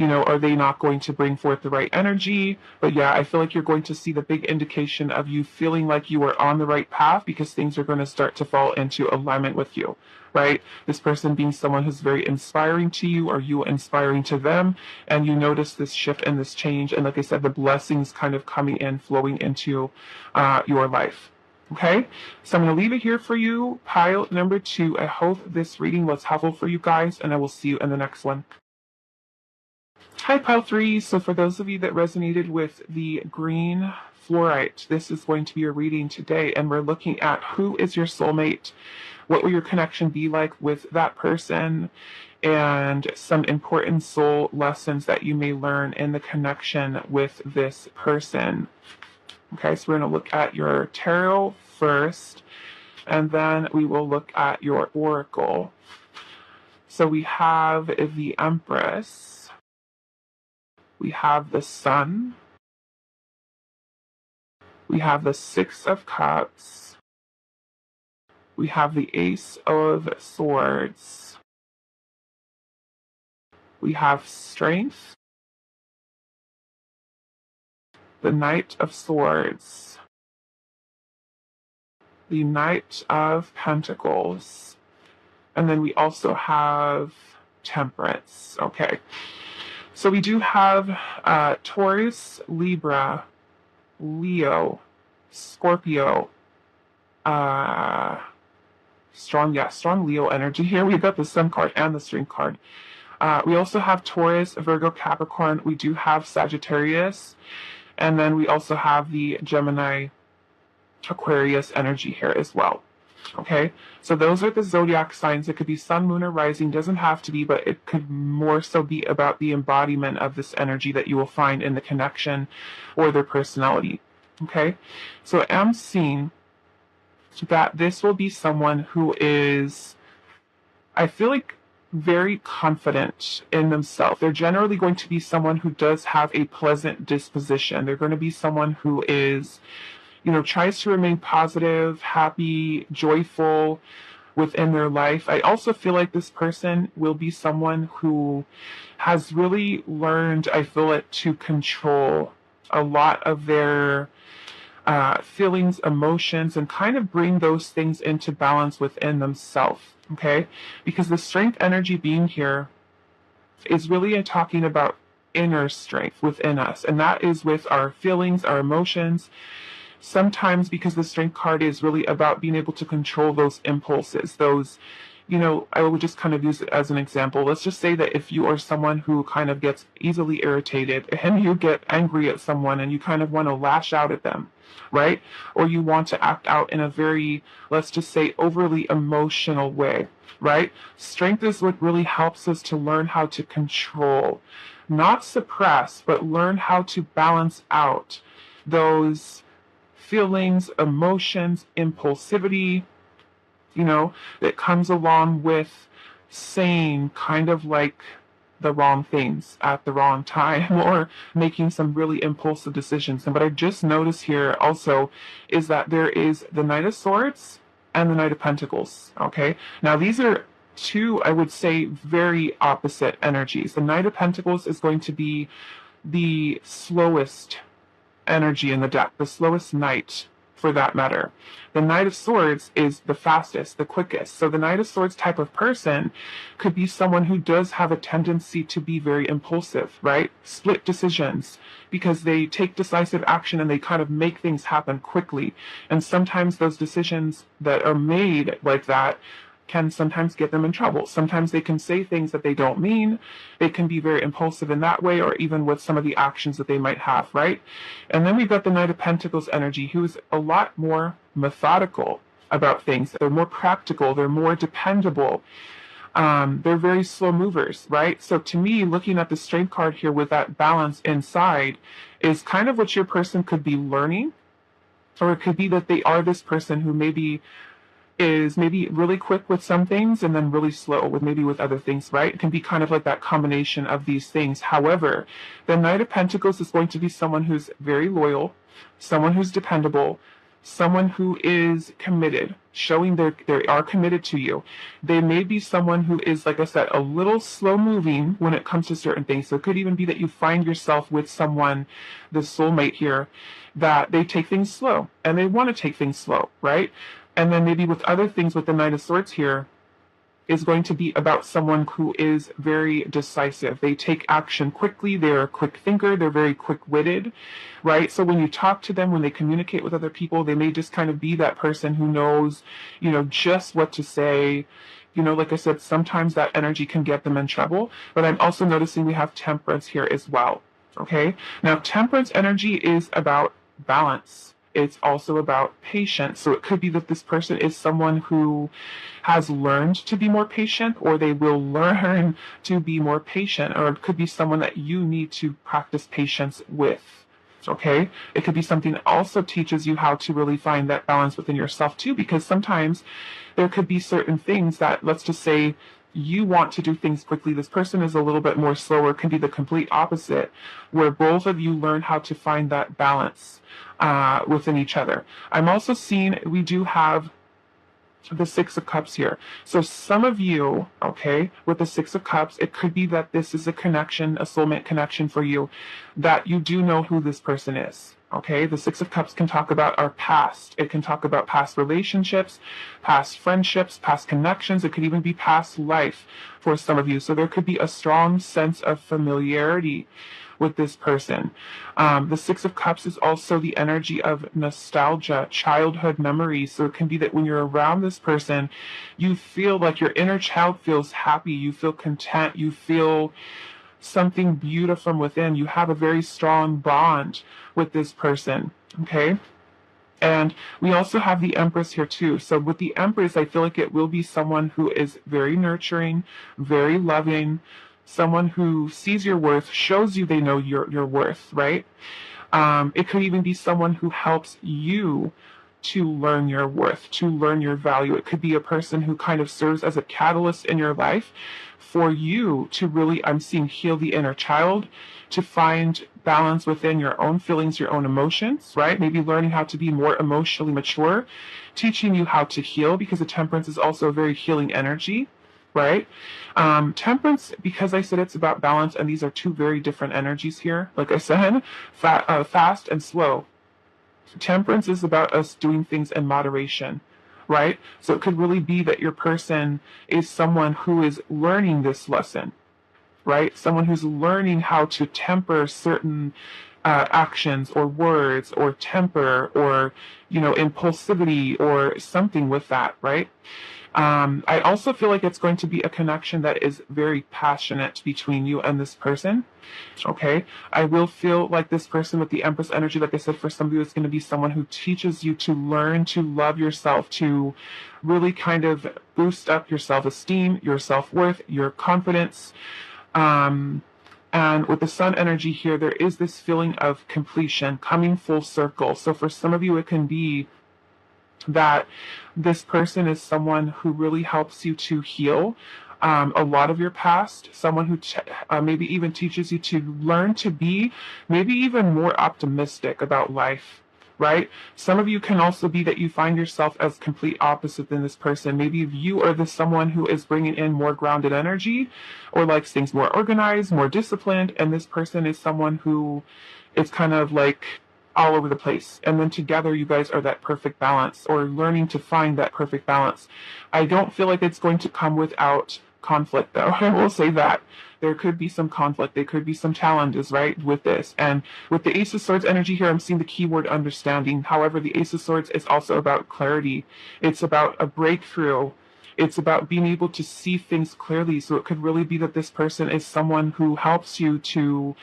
are they not going to bring forth the right energy? But yeah, I feel like you're going to see the big indication of you feeling like you are on the right path, because things are going to start to fall into alignment with you, right? This person being someone who's very inspiring to you, or you inspiring to them, and you notice this shift and this change, and like I said, the blessings kind of coming in, flowing into your life. Okay, so I'm going to leave it here for you, pile number 2. I hope this reading was helpful for you guys, and I will see you in the next one. Hi, pile 3. So for those of you that resonated with the green fluorite, this is going to be your reading today, and we're looking at who is your soulmate, what will your connection be like with that person, and some important soul lessons that you may learn in the connection with this person. Okay, so we're going to look at your tarot first, and then we will look at your oracle. So we have the Empress, we have the Sun, we have the Six of Cups, we have the Ace of Swords, we have Strength, the Knight of Swords, the Knight of Pentacles, and then we also have Temperance. Okay, so we do have Taurus, Libra, Leo, Scorpio, strong Leo energy here. We've got the Sun card and the Strength card. We also have Taurus, Virgo, Capricorn. We do have Sagittarius, and then we also have the Gemini, Aquarius energy here as well. Okay, so those are the zodiac signs. It could be sun, moon, or rising. Doesn't have to be, but it could more so be about the embodiment of this energy that you will find in the connection or their personality. Okay, so I'm seeing that this will be someone who is I feel like very confident in themselves. They're generally going to be someone who does have a pleasant disposition. They're going to be someone who is, tries to remain positive, happy, joyful within their life. I also feel like this person will be someone who has really learned, I feel it, to control a lot of their feelings, emotions, and kind of bring those things into balance within themselves. Okay? Because the strength energy being here is really talking about inner strength within us, and that is with our feelings, our emotions. Sometimes, because the strength card is really about being able to control those impulses, those, I would just kind of use it as an example. Let's just say that if you are someone who kind of gets easily irritated and you get angry at someone and you kind of want to lash out at them, right? Or you want to act out in a very, let's just say, overly emotional way, right? Strength is what really helps us to learn how to control, not suppress, but learn how to balance out those feelings, emotions, impulsivity, that comes along with saying kind of like the wrong things at the wrong time or making some really impulsive decisions. And what I just noticed here also is that there is the Knight of Swords and the Knight of Pentacles. Okay. Now these are two, I would say, very opposite energies. The Knight of Pentacles is going to be the slowest energy in the deck, the slowest knight for that matter. The Knight of Swords is the fastest, the quickest. So the Knight of Swords type of person could be someone who does have a tendency to be very impulsive, right? Split decisions, because they take decisive action and they kind of make things happen quickly. And sometimes those decisions that are made like that can sometimes get them in trouble. Sometimes they can say things that they don't mean. They can be very impulsive in that way, or even with some of the actions that they might have, right? And then we've got the Knight of Pentacles energy, who's a lot more methodical about things. They're more practical. They're more dependable. They're very slow movers, right? So to me, looking at the strength card here with that balance inside is kind of what your person could be learning, or it could be that they are this person who is maybe really quick with some things and then really slow with other things, right? It can be kind of like that combination of these things. However, the Knight of Pentacles is going to be someone who's very loyal, someone who's dependable, someone who is committed, showing they are committed to you. They may be someone who is, like I said, a little slow moving when it comes to certain things. So it could even be that you find yourself with someone, the soulmate here, that they take things slow and they want to take things slow, right? And then maybe with other things with the Knight of Swords here is going to be about someone who is very decisive. They take action quickly. They're a quick thinker. They're very quick-witted, right? So when you talk to them, when they communicate with other people, they may just kind of be that person who knows, just what to say. Like I said, sometimes that energy can get them in trouble. But I'm also noticing we have Temperance here as well, okay? Now, Temperance energy is about balance. It's also about patience. So it could be that this person is someone who has learned to be more patient, or they will learn to be more patient, or it could be someone that you need to practice patience with. Okay? It could be something that also teaches you how to really find that balance within yourself too, because sometimes there could be certain things that, let's just say, you want to do things quickly. This person is a little bit more slower. It can be the complete opposite, where both of you learn how to find that balance within each other. I'm also seeing we do have the Six of Cups here. So some of you, okay, with the Six of Cups, it could be that this is a connection, a soulmate connection for you, that you do know who this person is. Okay, the Six of Cups can talk about our past. It can talk about past relationships, past friendships, past connections. It could even be past life for some of you. So there could be a strong sense of familiarity with this person. The Six of Cups is also the energy of nostalgia, childhood memories. So it can be that when you're around this person, you feel like your inner child feels happy, you feel content, you feel something beautiful from within. You have a very strong bond with this person, okay? And we also have the Empress here too. So with the Empress, I feel like it will be someone who is very nurturing, very loving, someone who sees your worth, shows you they know your worth, right? It could even be someone who helps you to learn your worth, to learn your value. It could be a person who kind of serves as a catalyst in your life for you to really, I'm seeing, heal the inner child, to find balance within your own feelings, your own emotions, right? Maybe learning how to be more emotionally mature, teaching you how to heal, because the temperance is also a very healing energy, right? Temperance, because I said it's about balance, and these are two very different energies here. Like I said, fast and slow. Temperance is about us doing things in moderation, right? So it could really be that your person is someone who is learning this lesson, right? Someone who's learning how to temper certain actions or words or temper or, impulsivity or something with that, right? I also feel like it's going to be a connection that is very passionate between you and this person. Okay. I will feel like this person with the Empress energy, like I said, for some of you, is going to be someone who teaches you to learn to love yourself, to really kind of boost up your self-esteem, your self-worth, your confidence. And with the Sun energy here, there is this feeling of completion coming full circle. So for some of you, it can be that this person is someone who really helps you to heal a lot of your past, someone who maybe even teaches you to learn to be maybe even more optimistic about life, right? Some of you can also be that you find yourself as complete opposite than this person. Maybe you are the someone who is bringing in more grounded energy or likes things more organized, more disciplined, and this person is someone who is kind of like all over the place. And then together you guys are that perfect balance, or learning to find that perfect balance. I don't feel like it's going to come without conflict, though. I will say that. There could be some conflict. There could be some challenges, right, with this. And with the Ace of Swords energy here, I'm seeing the keyword understanding. However, the Ace of Swords is also about clarity. It's about a breakthrough. It's about being able to see things clearly. So it could really be that this person is someone who helps you to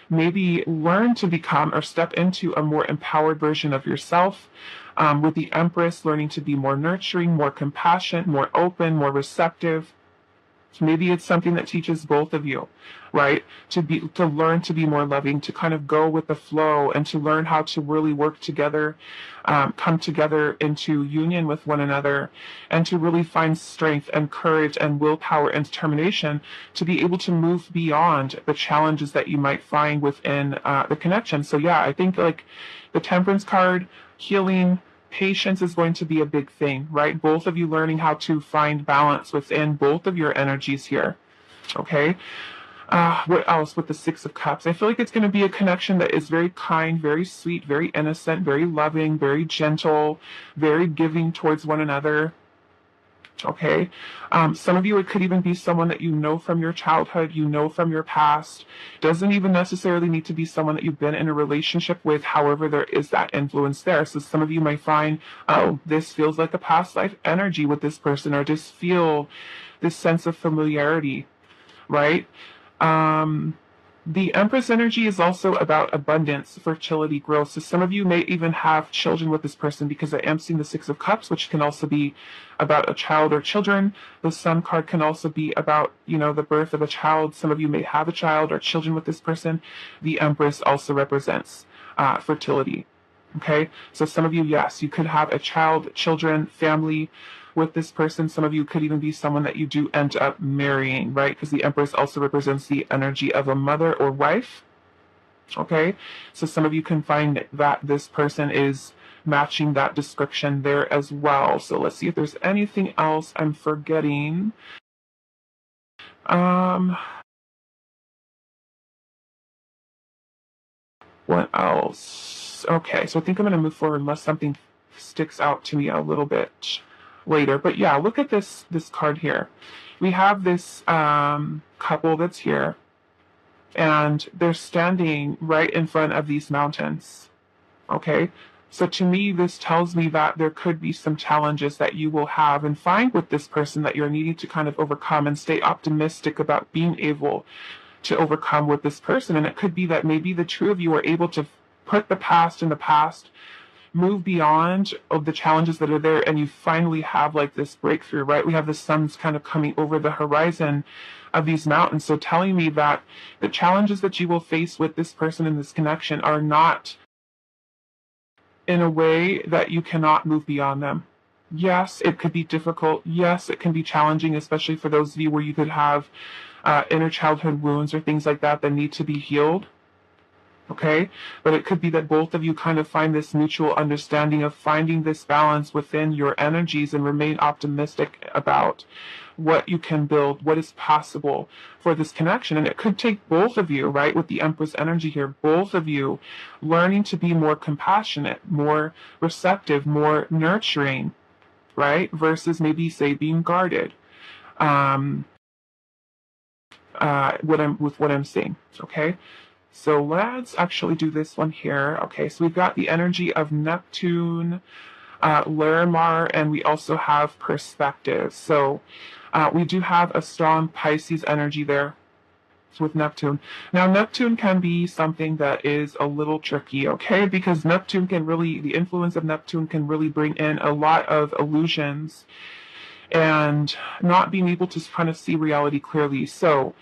maybe learn to become or step into a more empowered version of yourself. With the Empress, learning to be more nurturing, more compassionate, more open, more receptive. Maybe it's something that teaches both of you, right? To learn to be more loving, to kind of go with the flow, and to learn how to really work together, come together into union with one another, and to really find strength and courage and willpower and determination to be able to move beyond the challenges that you might find within the connection. So yeah, I think like the Temperance card, healing, patience is going to be a big thing, right? Both of you learning how to find balance within both of your energies here. Okay. What else with the Six of Cups? I feel like it's going to be a connection that is very kind, very sweet, very innocent, very loving, very gentle, very giving towards one another. Okay. Some of you, it could even be someone that you know from your childhood, you know from your past. Doesn't even necessarily need to be someone that you've been in a relationship with. However, there is that influence there. So some of you might find, oh, this feels like a past life energy with this person, or just feel this sense of familiarity, right? The Empress energy is also about abundance, fertility, growth. So some of you may even have children with this person, because I am seeing the Six of Cups, which can also be about a child or children. The Sun card can also be about, the birth of a child. Some of you may have a child or children with this person. The Empress also represents fertility. Okay, so some of you, yes, you could have a child, children, family with this person. Some of you could even be someone that you do end up marrying, right? Because the Empress also represents the energy of a mother or wife. Okay, so some of you can find that this person is matching that description there as well. So let's see if there's anything else I'm forgetting. What else? Okay, so I think I'm going to move forward unless something sticks out to me a little bit later. But yeah, look at this card here. We have this couple that's here, and they're standing right in front of these mountains. Okay, so to me, this tells me that there could be some challenges that you will have and find with this person that you're needing to kind of overcome, and stay optimistic about being able to overcome with this person. And it could be that maybe the two of you are able to put the past in the past, move beyond of the challenges that are there, and you finally have like this breakthrough, right? We have the sun's kind of coming over the horizon of these mountains, so telling me that the challenges that you will face with this person in this connection are not in a way that you cannot move beyond them. Yes, it could be difficult. Yes, it can be challenging, especially for those of you where you could have inner childhood wounds or things like that that need to be healed. Okay, but it could be that both of you kind of find this mutual understanding of finding this balance within your energies and remain optimistic about what you can build, what is possible for this connection. And it could take both of you, right, with the Empress energy here, both of you learning to be more compassionate, more receptive, more nurturing, right, versus maybe, say, being guarded. What I'm seeing, okay? So let's actually do this one here. Okay, so we've got the energy of Neptune, Larimar, and we also have perspective. So we do have a strong Pisces energy there with Neptune. Now, Neptune can be something that is a little tricky, okay? Because Neptune can really, the influence of Neptune can really bring in a lot of illusions and not being able to kind of see reality clearly. So,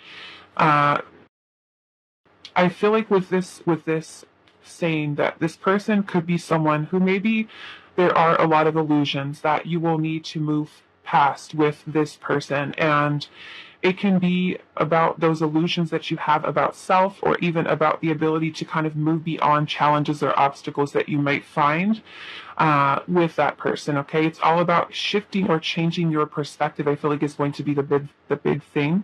I feel like with this saying that this person could be someone who maybe there are a lot of illusions that you will need to move past with this person, and it can be about those illusions that you have about self, or even about the ability to kind of move beyond challenges or obstacles that you might find with that person. Okay, it's all about shifting or changing your perspective. I feel like is going to be the big thing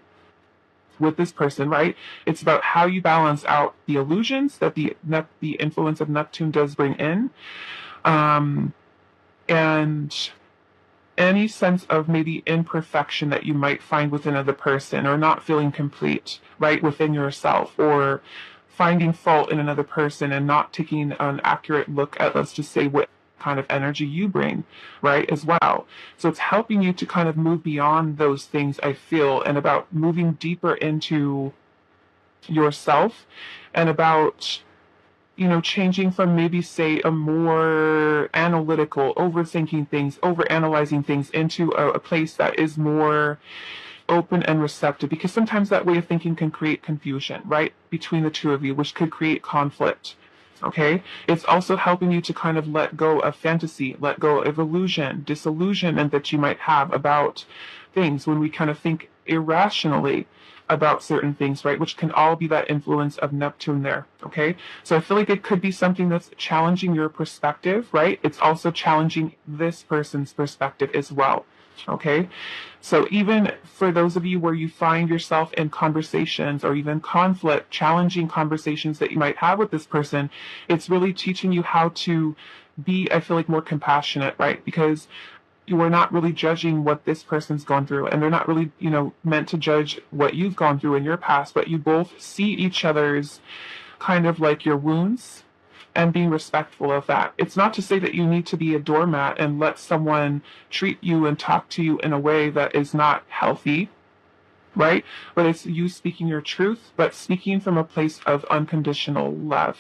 with this person, right? It's about how you balance out the illusions that the influence of Neptune does bring in, and any sense of maybe imperfection that you might find within another person, or not feeling complete, right, within yourself, or finding fault in another person and not taking an accurate look at, let's just say, what kind of energy you bring, right, as well. So it's helping you to kind of move beyond those things, I feel, and about moving deeper into yourself, and about, you know, changing from maybe, say, a more analytical, overthinking things, overanalyzing things, into a place that is more open and receptive, because sometimes that way of thinking can create confusion, right, between the two of you, which could create conflict. Okay, it's also helping you to kind of let go of fantasy, let go of illusion, disillusionment that you might have about things when we kind of think irrationally about certain things, right? Which can all be that influence of Neptune there. Okay, so I feel like it could be something that's challenging your perspective, right? It's also challenging this person's perspective as well. Okay, so even for those of you where you find yourself in conversations or even conflict, challenging conversations that you might have with this person, it's really teaching you how to be, I feel like, more compassionate, right? Because you are not really judging what this person's gone through, and they're not really, you know, meant to judge what you've gone through in your past, but you both see each other's kind of like your wounds, and being respectful of that. It's not to say that you need to be a doormat and let someone treat you and talk to you in a way that is not healthy, right? But it's you speaking your truth, but speaking from a place of unconditional love,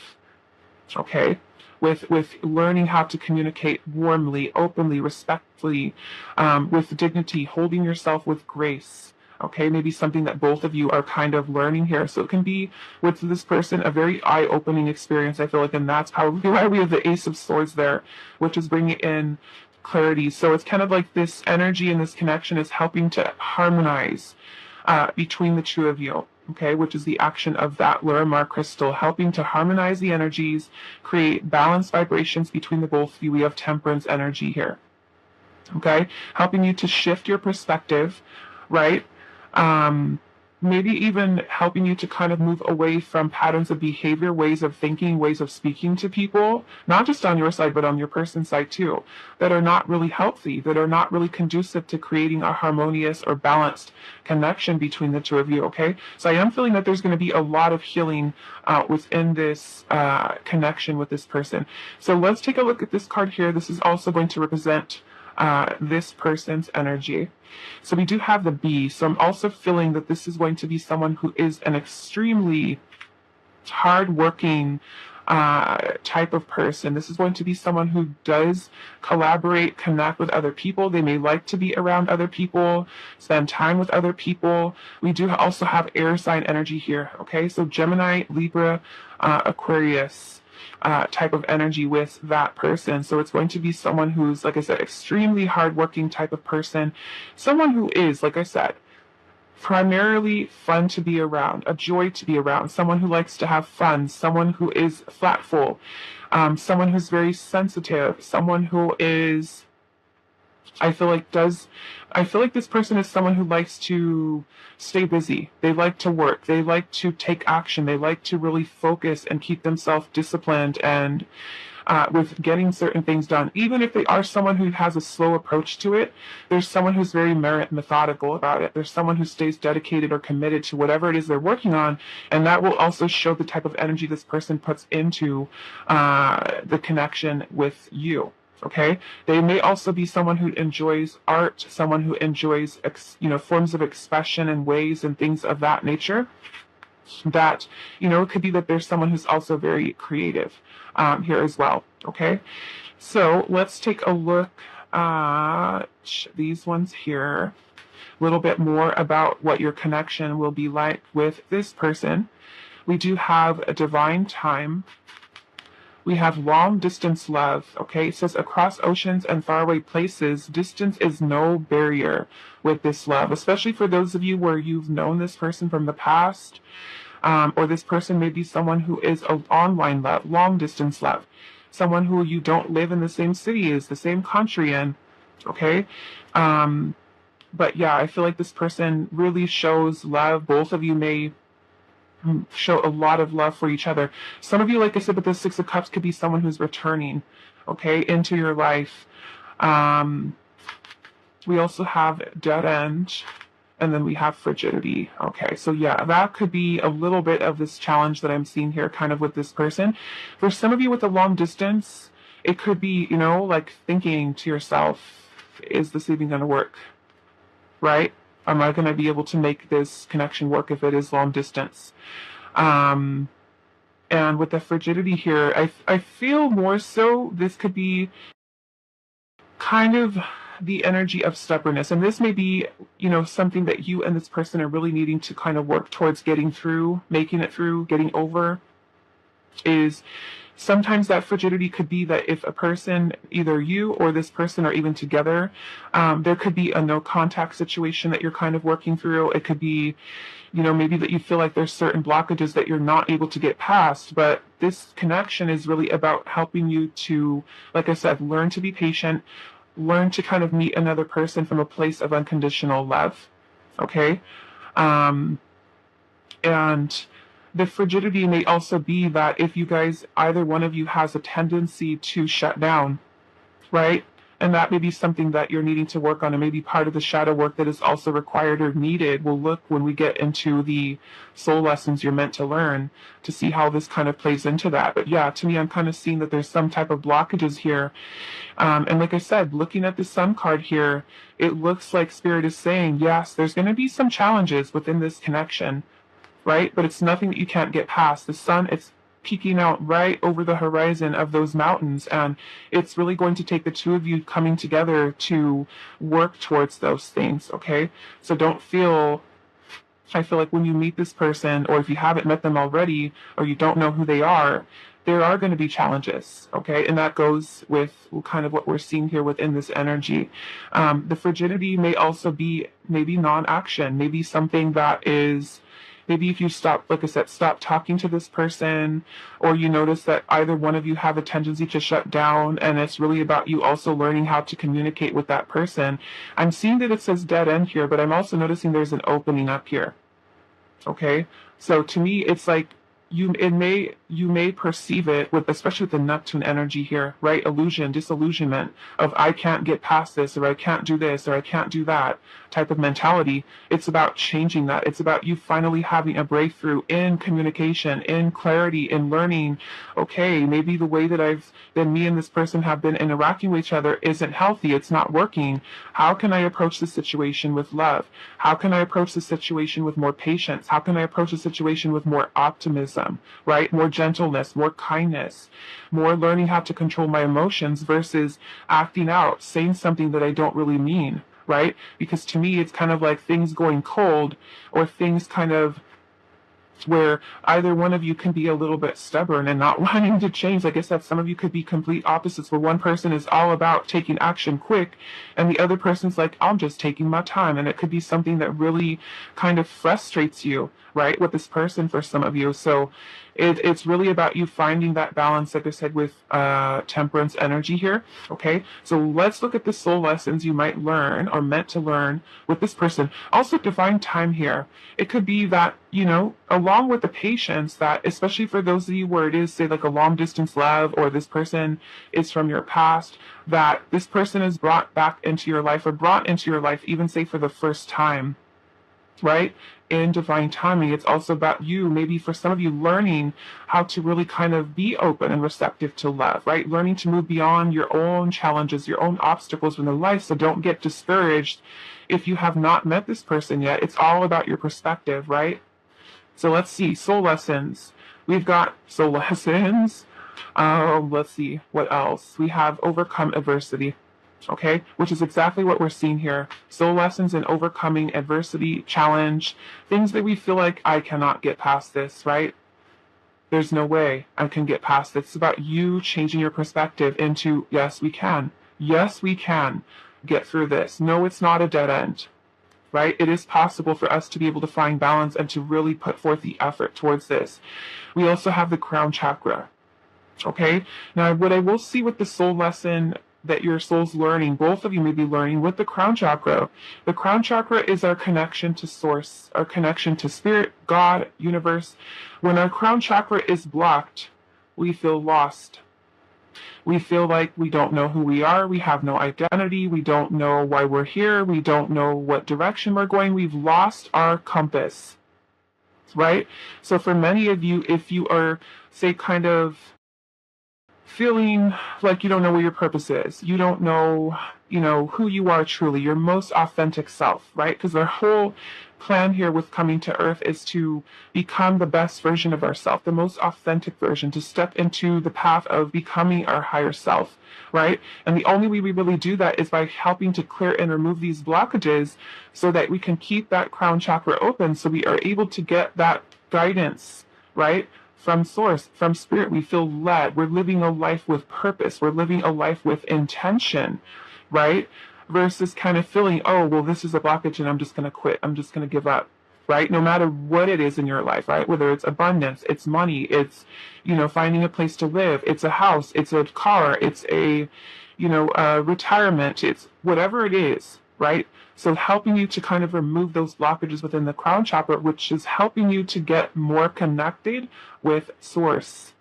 okay? With learning how to communicate warmly, openly, respectfully, with dignity, holding yourself with grace. Okay, maybe something that both of you are kind of learning here. So it can be, with this person, a very eye-opening experience, I feel like, and that's probably why we have the Ace of Swords there, which is bringing in clarity. So it's kind of like this energy and this connection is helping to harmonize between the two of you. Okay, which is the action of that Larimar crystal, helping to harmonize the energies, create balanced vibrations between the both of you. We have Temperance energy here. Okay, helping you to shift your perspective, right? Maybe even helping you to kind of move away from patterns of behavior, ways of thinking, ways of speaking to people, not just on your side, but on your person's side too, that are not really healthy, that are not really conducive to creating a harmonious or balanced connection between the two of you, okay? So I am feeling that there's going to be a lot of healing within this connection with this person. So let's take a look at this card here. This is also going to represent this person's energy. So we do have the Bee. So I'm also feeling that this is going to be someone who is an extremely hardworking type of person. This is going to be someone who does collaborate, connect with other people. They may like to be around other people, spend time with other people. We do also have air sign energy here. Okay, so Gemini, Libra, Aquarius. type of energy with that person. So it's going to be someone who's, like I said, extremely hardworking type of person, someone who is, like I said, primarily fun to be around, a joy to be around, someone who likes to have fun, someone who is thoughtful, someone who's very sensitive, someone who is, I feel like this person is someone who likes to stay busy. They like to work. They like to take action. They like to really focus and keep themselves disciplined and with getting certain things done. Even if they are someone who has a slow approach to it, there's someone who's very methodical about it. There's someone who stays dedicated or committed to whatever it is they're working on, and that will also show the type of energy this person puts into the connection with you. Okay, they may also be someone who enjoys art, someone who enjoys forms of expression and ways and things of that nature. That it could be that there's someone who's also very creative here as well. Okay, so let's take a look at these ones here, a little bit more about what your connection will be like with this person. We do have a divine time. We have long distance love. Okay, it says across oceans and faraway places, distance is no barrier with this love, especially for those of you where you've known this person from the past, or this person may be someone who is an online love, long distance love, someone who you don't live in the same city as, the same country in. Okay, but yeah, I feel like this person really shows love. Both of you may show a lot of love for each other. Some of you, like I said, with the Six of Cups, could be someone who's returning, okay, into your life. We also have dead end, and then we have frigidity. Okay, so yeah, that could be a little bit of this challenge that I'm seeing here kind of with this person. For some of you with a long distance, it could be, like thinking to yourself, is this even going to work, right? Am I going to be able to make this connection work if it is long distance? And with the frigidity here, I feel more so this could be kind of the energy of stubbornness. And this may be, something that you and this person are really needing to kind of work towards getting through, making it through, getting over, is sometimes that frigidity could be that if a person, either you or this person are even together, there could be a no contact situation that you're kind of working through. It could be, maybe that you feel like there's certain blockages that you're not able to get past. But this connection is really about helping you to, like I said, learn to be patient, learn to kind of meet another person from a place of unconditional love. Okay? And the frigidity may also be that if you guys, either one of you has a tendency to shut down, right? And that may be something that you're needing to work on, and maybe part of the shadow work that is also required or needed. We'll look when we get into the soul lessons you're meant to learn to see how this kind of plays into that. But yeah, to me, I'm kind of seeing that there's some type of blockages here. And like I said, looking at the Sun card here, it looks like Spirit is saying, yes, there's going to be some challenges within this connection, right? But it's nothing that you can't get past. The sun, it's peeking out right over the horizon of those mountains, and it's really going to take the two of you coming together to work towards those things, okay? So don't feel, I feel like when you meet this person, or if you haven't met them already, or you don't know who they are, there are going to be challenges, okay? And that goes with kind of what we're seeing here within this energy. The frigidity may also be maybe non-action, maybe something that is, maybe if you stop, like I said, stop talking to this person, or you notice that either one of you have a tendency to shut down, and it's really about you also learning how to communicate with that person. I'm seeing that it says dead end here, but I'm also noticing there's an opening up here. Okay? So to me, it's like you may perceive it with, especially with the Neptune energy here, right? Illusion, disillusionment of I can't get past this, or I can't do this, or I can't do that type of mentality. It's about changing that. It's about you finally having a breakthrough in communication, in clarity, in learning, okay, maybe the way that me and this person have been interacting with each other isn't healthy. It's not working. How can I approach the situation with love? How can I approach the situation with more patience? How can I approach the situation with more optimism, right? More gentleness, more kindness, more learning how to control my emotions versus acting out, saying something that I don't really mean, right? Because to me, it's kind of like things going cold, or things kind of where either one of you can be a little bit stubborn and not wanting to change. Like I said, some of you could be complete opposites, where one person is all about taking action quick and the other person's like, I'm just taking my time. And it could be something that really kind of frustrates you, right, with this person for some of you. So it's really about you finding that balance, like I said, with temperance energy here. Okay, so let's look at the soul lessons you might learn or meant to learn with this person. Also, divine time here. It could be that, you know, along with the patience, that especially for those of you where it is, say, like a long distance love, or this person is from your past, that this person is brought back into your life, or brought into your life, even say for the first time, right? In divine timing, it's also about you, maybe for some of you, learning how to really kind of be open and receptive to love, right? Learning to move beyond your own challenges, your own obstacles in their life. So don't get discouraged if you have not met this person yet. It's all about your perspective, right? So let's see, soul lessons. We've got soul lessons. Let's see, what else? We have overcome adversity. Okay, which is exactly what we're seeing here. Soul lessons in overcoming adversity, challenge, things that we feel like, I cannot get past this, right? There's no way I can get past this. It's about you changing your perspective into, yes, we can. Yes, we can get through this. No, it's not a dead end, right? It is possible for us to be able to find balance and to really put forth the effort towards this. We also have the crown chakra. Okay, now what I will see with the soul lesson that your soul's learning, both of you may be learning with the crown chakra. The crown chakra is our connection to source, our connection to spirit, God, universe. When our crown chakra is blocked, we feel lost. We feel like we don't know who we are. We have no identity. We don't know why we're here. We don't know what direction we're going. We've lost our compass, right? So for many of you, if you are, say, kind of feeling like you don't know what your purpose is, you don't know, you know, who you are truly, your most authentic self, right? Because our whole plan here with coming to Earth is to become the best version of ourselves, the most authentic version, to step into the path of becoming our higher self, right? And the only way we really do that is by helping to clear and remove these blockages so that we can keep that crown chakra open, so we are able to get that guidance, right? From source, from spirit. We feel led. We're living a life with purpose. We're living a life with intention, right? Versus kind of feeling, oh, well, this is a blockage and I'm just going to quit. I'm just going to give up, right? No matter what it is in your life, right? Whether it's abundance, it's money, it's, you know, finding a place to live, it's a house, it's a car, it's a, you know, retirement, it's whatever it is, right? So helping you to kind of remove those blockages within the crown chakra, which is helping you to get more connected with source,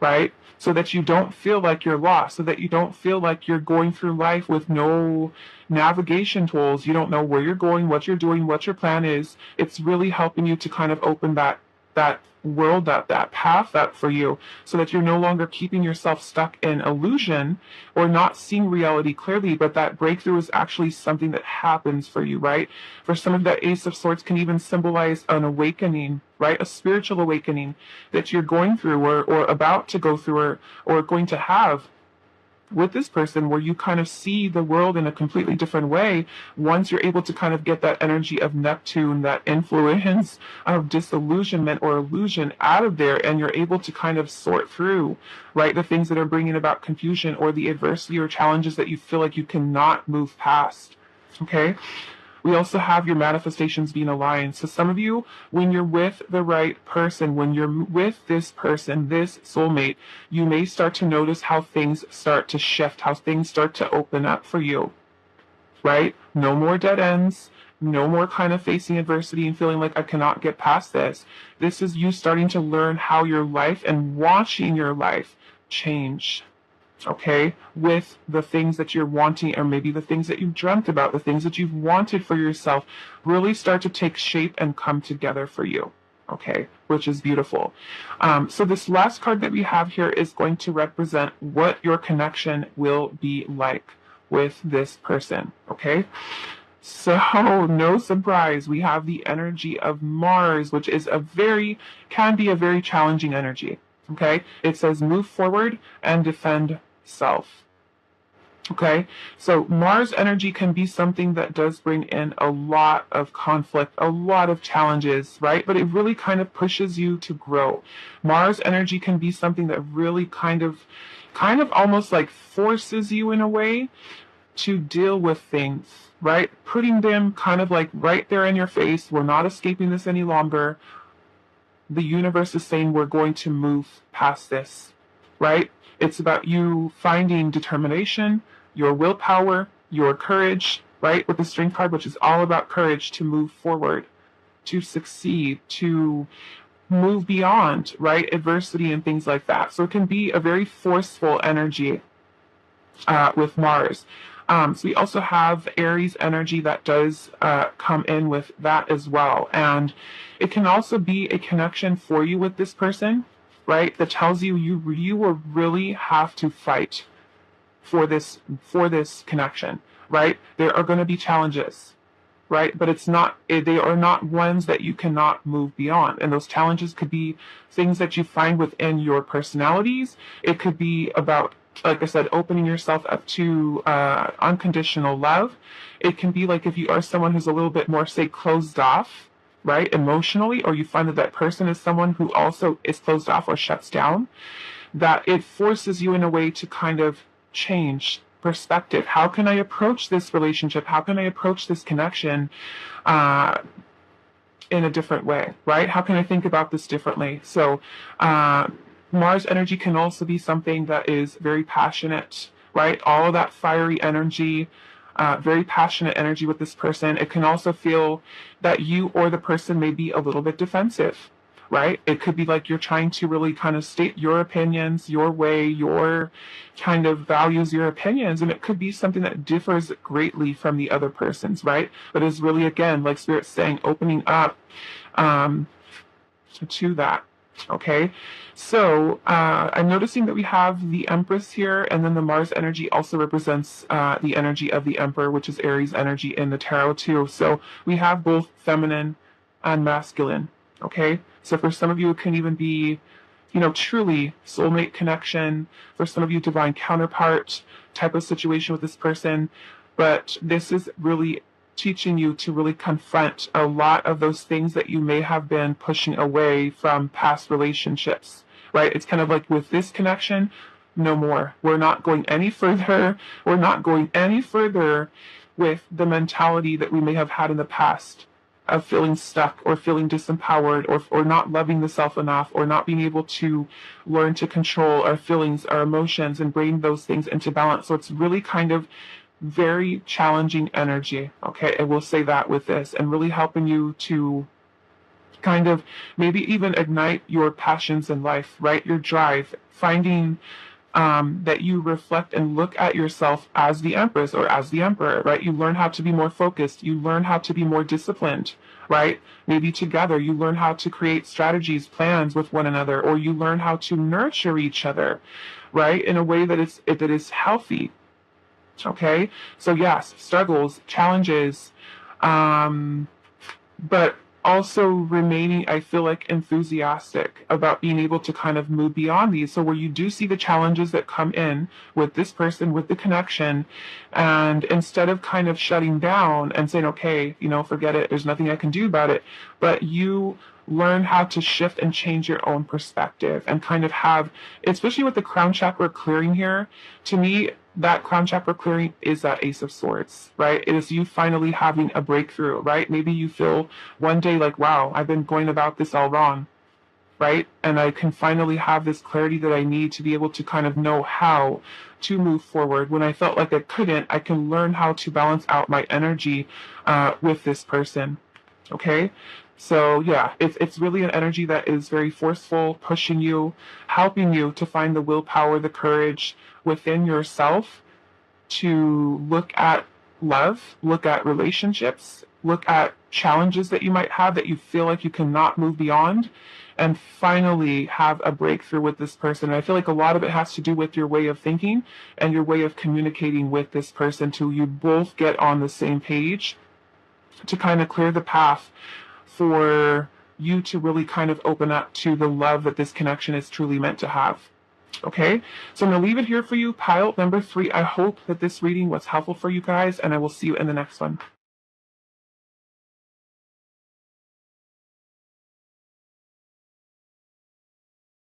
right? So that you don't feel like you're lost, so that you don't feel like you're going through life with no navigation tools. You don't know where you're going, what you're doing, what your plan is. It's really helping you to kind of open that world up, that path up for you, so that you're no longer keeping yourself stuck in illusion or not seeing reality clearly, but that breakthrough is actually something that happens for you, right? For some of that Ace of Swords can even symbolize an awakening, right? A spiritual awakening that you're going through or about to go through or going to have with this person, where you kind of see the world in a completely different way once you're able to kind of get that energy of Neptune, that influence of disillusionment or illusion out of there, and you're able to kind of sort through, right, the things that are bringing about confusion or the adversity or challenges that you feel like you cannot move past. Okay. We also have your manifestations being aligned. So some of you, when you're with the right person, when you're with this person, this soulmate, you may start to notice how things start to shift, how things start to open up for you, right? No more dead ends. No more kind of facing adversity and feeling like I cannot get past this. This is you starting to learn how your life and watching your life change. Okay, with the things that you're wanting, or maybe the things that you've dreamt about, the things that you've wanted for yourself, really start to take shape and come together for you. Okay, which is beautiful. So this last card that we have here is going to represent what your connection will be like with this person. Okay. So no surprise, we have the energy of Mars, which is can be a very challenging energy. Okay, it says move forward and defend self. Okay, so Mars energy can be something that does bring in a lot of conflict, a lot of challenges, right? But it really kind of pushes you to grow. Mars energy can be something that really kind of almost like forces you in a way to deal with things, right? Putting them kind of like right there in your face. We're not escaping this any longer. The universe is saying we're going to move past this, right? It's about you finding determination, your willpower, your courage, right? With the Strength card, which is all about courage to move forward, to succeed, to move beyond, right? Adversity and things like that. So it can be a very forceful energy with Mars. So we also have Aries energy that does come in with that as well. And it can also be a connection for you with this person, right? That tells you you will really have to fight for this connection, right? There are going to be challenges, right? But they are not ones that you cannot move beyond. And those challenges could be things that you find within your personalities. It could be about, like I said, opening yourself up to unconditional love. It can be like if you are someone who's a little bit more, say, closed off, right, emotionally, or you find that that person is someone who also is closed off or shuts down, that it forces you in a way to kind of change perspective. How can I approach this relationship? How can I approach this connection in a different way, right? How can I think about this differently? So Mars energy can also be something that is very passionate, right? All of that fiery energy, very passionate energy with this person. It can also feel that you or the person may be a little bit defensive, right? It could be like you're trying to really kind of state your opinions, your way, your kind of values, your opinions, and it could be something that differs greatly from the other person's, right? But is really, again, like Spirit's saying, opening up to that. Okay, so I'm noticing that we have the Empress here, and then the Mars energy also represents the energy of the Emperor, which is Aries energy in the tarot too. So we have both feminine and masculine. Okay, so for some of you, it can even be, truly soulmate connection. For some of you, divine counterpart type of situation with this person. But this is really teaching you to really confront a lot of those things that you may have been pushing away from past relationships, right? It's kind of like with this connection, no more. We're not going any further. We're not going any further with the mentality that we may have had in the past of feeling stuck or feeling disempowered or not loving the self enough or not being able to learn to control our feelings, our emotions, and bring those things into balance. So it's really kind of very challenging energy, okay? I will say that with this, and really helping you to kind of maybe even ignite your passions in life, right? Your drive, finding that you reflect and look at yourself as the Empress or as the Emperor, right? You learn how to be more focused. You learn how to be more disciplined, right? Maybe together you learn how to create strategies, plans with one another, or you learn how to nurture each other, right? In a way that is healthy. Okay, so yes, struggles, challenges, but also remaining, I feel like, enthusiastic about being able to kind of move beyond these. So where you do see the challenges that come in with this person, with the connection, and instead of kind of shutting down and saying, okay, forget it, there's nothing I can do about it, but you learn how to shift and change your own perspective and kind of have, especially with the crown chakra clearing here, to me, that crown chakra clearing is that Ace of Swords, right? It is you finally having a breakthrough, right? Maybe you feel one day like, wow, I've been going about this all wrong, right? And I can finally have this clarity that I need to be able to kind of know how to move forward. When I felt like I couldn't, I can learn how to balance out my energy with this person, okay? So yeah, it's really an energy that is very forceful, pushing you, helping you to find the willpower, the courage within yourself to look at love, look at relationships, look at challenges that you might have that you feel like you cannot move beyond, and finally have a breakthrough with this person. And I feel like a lot of it has to do with your way of thinking and your way of communicating with this person till you both get on the same page to kind of clear the path for you to really kind of open up to the love that this connection is truly meant to have. Okay, so I'm going to leave it here for you, pile number 3. I hope that this reading was helpful for you guys, and I will see you in the next one.